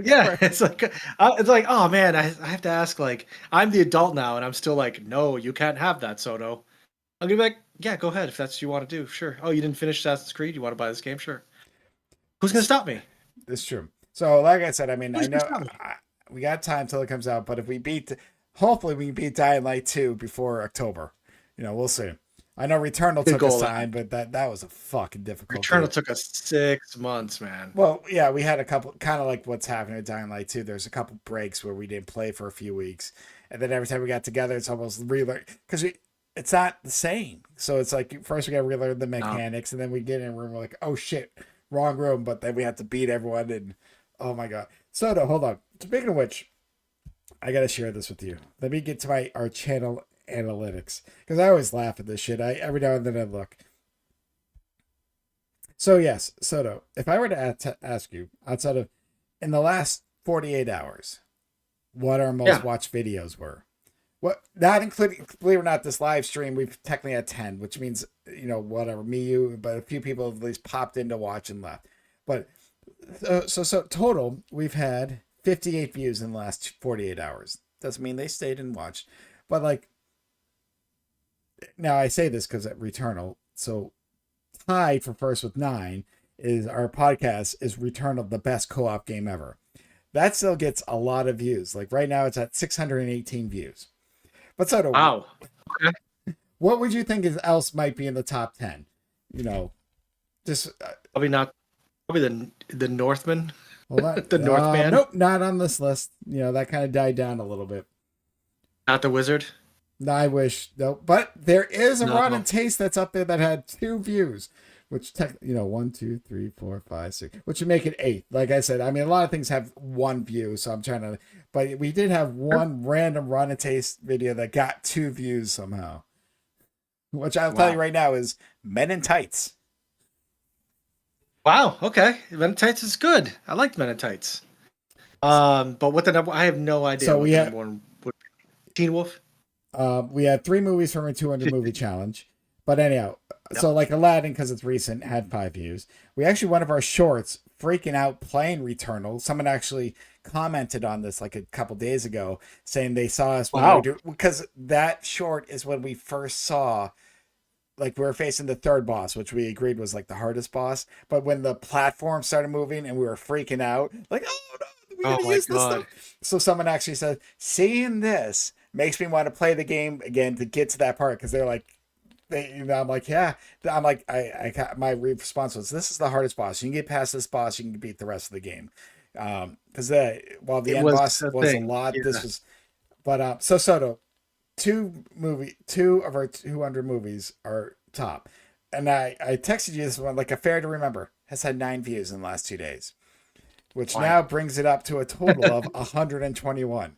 yeah, it's like, oh man, I have to ask. Like, I'm the adult now, and I'm still like, no, you can't have that, Soto. I'm gonna be like, yeah, go ahead if that's what you want to do. Sure. Oh, you didn't finish Assassin's Creed? You want to buy this game? Sure. Who's gonna stop me? It's true. So, like I said, I mean, I Who's gonna know stop me? we got time till it comes out, but if we beat, hopefully, we can beat Dying Light 2 before October. We'll see. I know Returnal Good took us goal. time, but that was a fucking difficult. Returnal took us 6 months, man. Well, yeah, we had a couple, kind of like what's happening with Dying Light 2. There's a couple breaks where we didn't play for a few weeks, and then every time we got together, it's almost relearn because it's not the same. So it's like first we got to relearn the mechanics, and then we get in a room, we're like, oh shit, wrong room. But then we have to beat everyone, and oh my god. So no, hold on. Speaking of which, I gotta share this with you. Let me get to our channel analytics because I always laugh at this shit. I every now and then I look. So yes, Soto, if I were to ask you outside of in the last 48 hours, what our most Yeah. watched videos were, what not including, believe it or not, this live stream we've technically had 10, which means whatever me you, but a few people at least popped in to watch and left. But so total we've had 58 views in the last 48 hours. Doesn't mean they stayed and watched, but like now I say this because at Returnal, so tied for first with 9 is our podcast is Returnal, the best co-op game ever. That still gets a lot of views. Like right now it's at 618 views. But so Wow. Okay. what would you think else might be in the top 10? Just Probably not. Probably the Northman. hold on. The Northman. Nope, not on this list. That kind of died down a little bit. Not the Wizard. No, I wish no, but there is a No. Rotten Taste that's up there that had 2 views, which 1, 2, 3, 4, 5, 6, which would make it 8. Like I said, I mean a lot of things have 1 view, so I'm trying to. But we did have one random Rotten Taste video that got 2 views somehow, which I'll tell you right now is Men in Tights. Wow. Okay. Men in Tights is good. I like Men in Tights. But what the number? I have no idea. So what we the have number one would be. Teen Wolf. we had 3 movies from a 200 movie challenge. But anyhow, so like Aladdin, because it's recent, had 5 views. We actually, one of our shorts, freaking out playing Returnal. Someone actually commented on this like a couple days ago, saying they saw us when we were because that short is when we first saw, like we were facing the third boss, which we agreed was like the hardest boss. But when the platform started moving and we were freaking out, like, oh no, we're gonna use this stuff. So someone actually said, seeing this makes me want to play the game again to get to that part because they're like, I'm like, yeah. I'm like, my response was, this is the hardest boss. You can get past this boss, you can beat the rest of the game. Because while the end boss was a lot, this was. But so Soto, 2 of our 200 movies are top, and I texted you this one, like a fair to remember has had 9 views in the last 2 days, which now brings it up to a total of 121.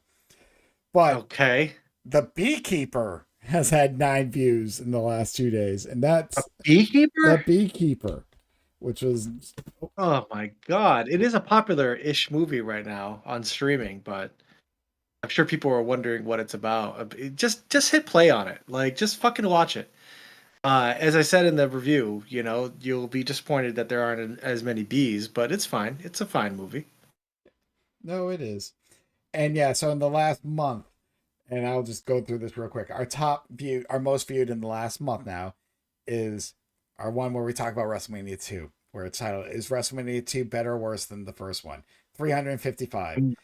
But okay, the Beekeeper has had 9 views in the last 2 days, and that's Beekeeper. The Beekeeper, which was oh my god, it is a popular-ish movie right now on streaming, but I'm sure people are wondering what it's about. Just hit play on it, like just fucking watch it. As I said in the review, you'll be disappointed that there aren't as many bees, but it's fine. It's a fine movie. No, it is, and yeah. So in the last month, and I'll just go through this real quick. Our most viewed in the last month now is our one where we talk about WrestleMania 2, where its title is WrestleMania 2 better or worse than the first one? 355.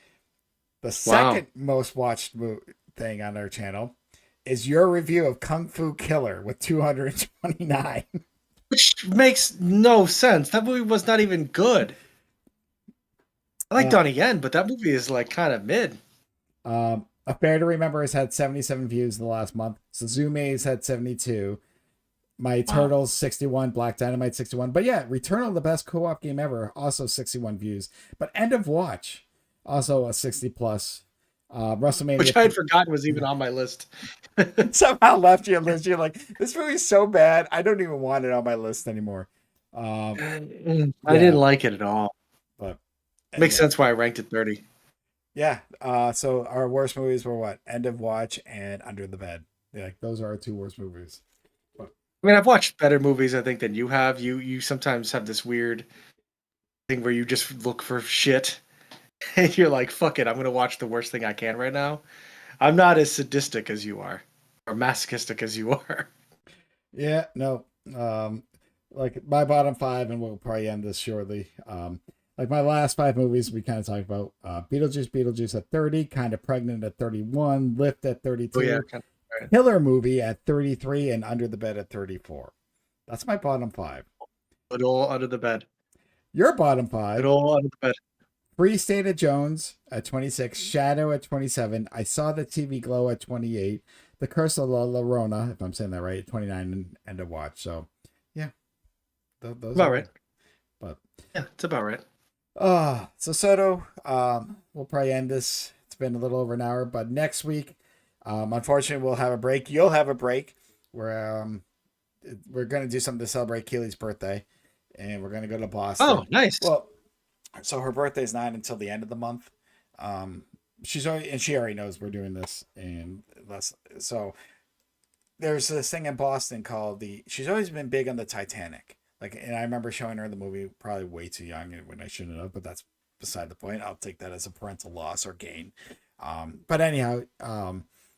The Wow. second most watched thing on our channel is your review of Kung Fu Killer with 229. Which makes no sense. That movie was not even good. I like Uh, Donnie Yen, but that movie is like kind of mid. Affair to Remember has had 77 views in the last month. Suzume has had 72. My Wow. Turtles 61, Black Dynamite 61. But yeah, Returnal, the best co-op game ever, also 61 views. But End of Watch, also a 60 plus. Which WrestleMania I had forgotten was even on my list. somehow left your list. You're like, this movie's so bad, I don't even want it on my list anymore. I didn't Yeah, like it at all. but Makes yeah, sense why I ranked it 30. yeah. So our worst movies were what? End of Watch and Under the Bed. Yeah, like those are our two worst movies. But I mean, I've watched better movies, I think, than you have. You sometimes have this weird thing where you just look for shit and you're like, fuck it, I'm gonna watch the worst thing I can right now. I'm not as sadistic as you are, or masochistic as you are. yeah, no. Like my bottom five, and we'll probably end this shortly. Like my last five movies, we kind of talked about Beetlejuice at 30, Kind of Pregnant at 31, Lift at Oh yeah, 32, kind of right. Killer Movie at 33, and Under the Bed at 34. That's my bottom five. Good old Under the Bed. Your bottom Good five: old Under the Bed. Free State of Jones at 26, Shadow at 27, I Saw the TV Glow at 28, The Curse of La Llorona, if I'm saying that right, at 29, and End of Watch. So, yeah, those About are. right. But Yeah, it's about right. so Soto, we'll probably end this. It's been a little over an hour, but next week, unfortunately, we'll have a break. You'll have a break. Where we're gonna do something to celebrate Keely's birthday, and we're gonna go to Oh, Boston. nice. Well, so her birthday's not until the end of the month. Um, she's already, and she already knows we're doing this, and less. So there's this thing in Boston called the. She's always been big on the Titanic. Like, and I remember showing her the movie probably way too young when I shouldn't have, but that's beside the point. I'll take that as a parental loss or gain. But anyhow,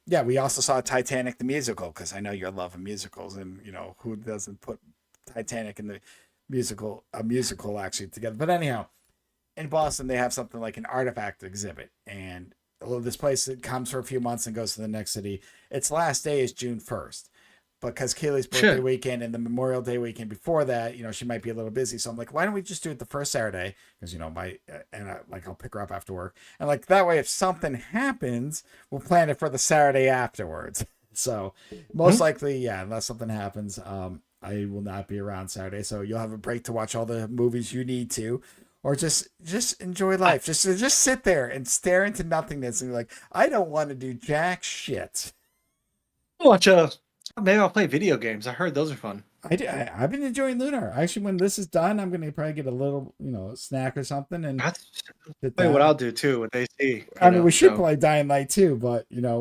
yeah, we also saw Titanic the musical because I know you're loving musicals, and you know who doesn't put Titanic in the musical a musical actually together. But anyhow, in Boston they have something like an artifact exhibit, and this place that comes for a few months and goes to the next city. Its last day is June 1st. Because Kaylee's birthday Shit. weekend and the Memorial Day weekend before that, you know, she might be a little busy. So I'm like, why don't we just do it the first Saturday? Because you know, like I'll pick her up after work, and like that way, if something happens, we'll plan it for the Saturday afterwards. So most Mhm. likely, yeah, unless something happens, I will not be around Saturday. So you'll have a break to watch all the movies you need to, or just enjoy I life. Just sit there and stare into nothingness and be like, I don't want to do jack shit. watch maybe I'll play video games. I heard those are fun. I've been enjoying Lunar. Actually, when this is done, I'm gonna probably get a little, you know, snack or something and That's sit probably what down. I'll do too with AC, I you mean, know. we should So play Dying Light too, but you know,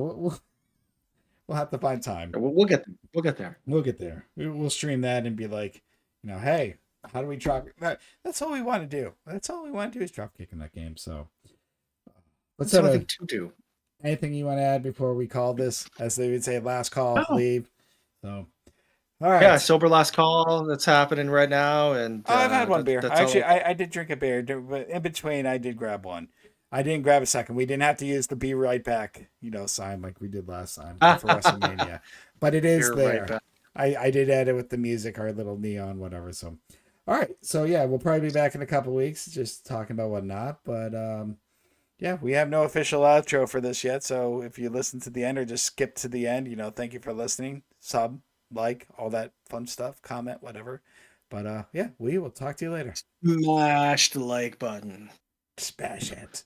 we'll have to find time. we'll get there. We'll get there. We'll get there. We'll stream that and be like, you know, hey, how do we drop? That's all we want to do. That's all we want to do is drop kick in that game. So, what's That's the sort only of thing to do. anything you want to add before we call this, as they would say, last call, Oh, leave? So, all yeah, right. sober last call that's happening right now, and Oh, I've had one beer. that's Actually, all. I did drink a beer, but in between, I did grab one. I didn't grab a second. We didn't have to use the "be right back," you know, sign like we did last time for WrestleMania, but it is You're right there. back. I did add it with the music, our little neon, whatever. So, all right. So yeah, we'll probably be back in a couple weeks, just talking about whatnot. But yeah, we have no official outro for this yet. So if you listen to the end or just skip to the end, you know, thank you for listening. Sub, like, all that fun stuff, comment, whatever. But yeah, we will talk to you later. Smash the like button. Smash it.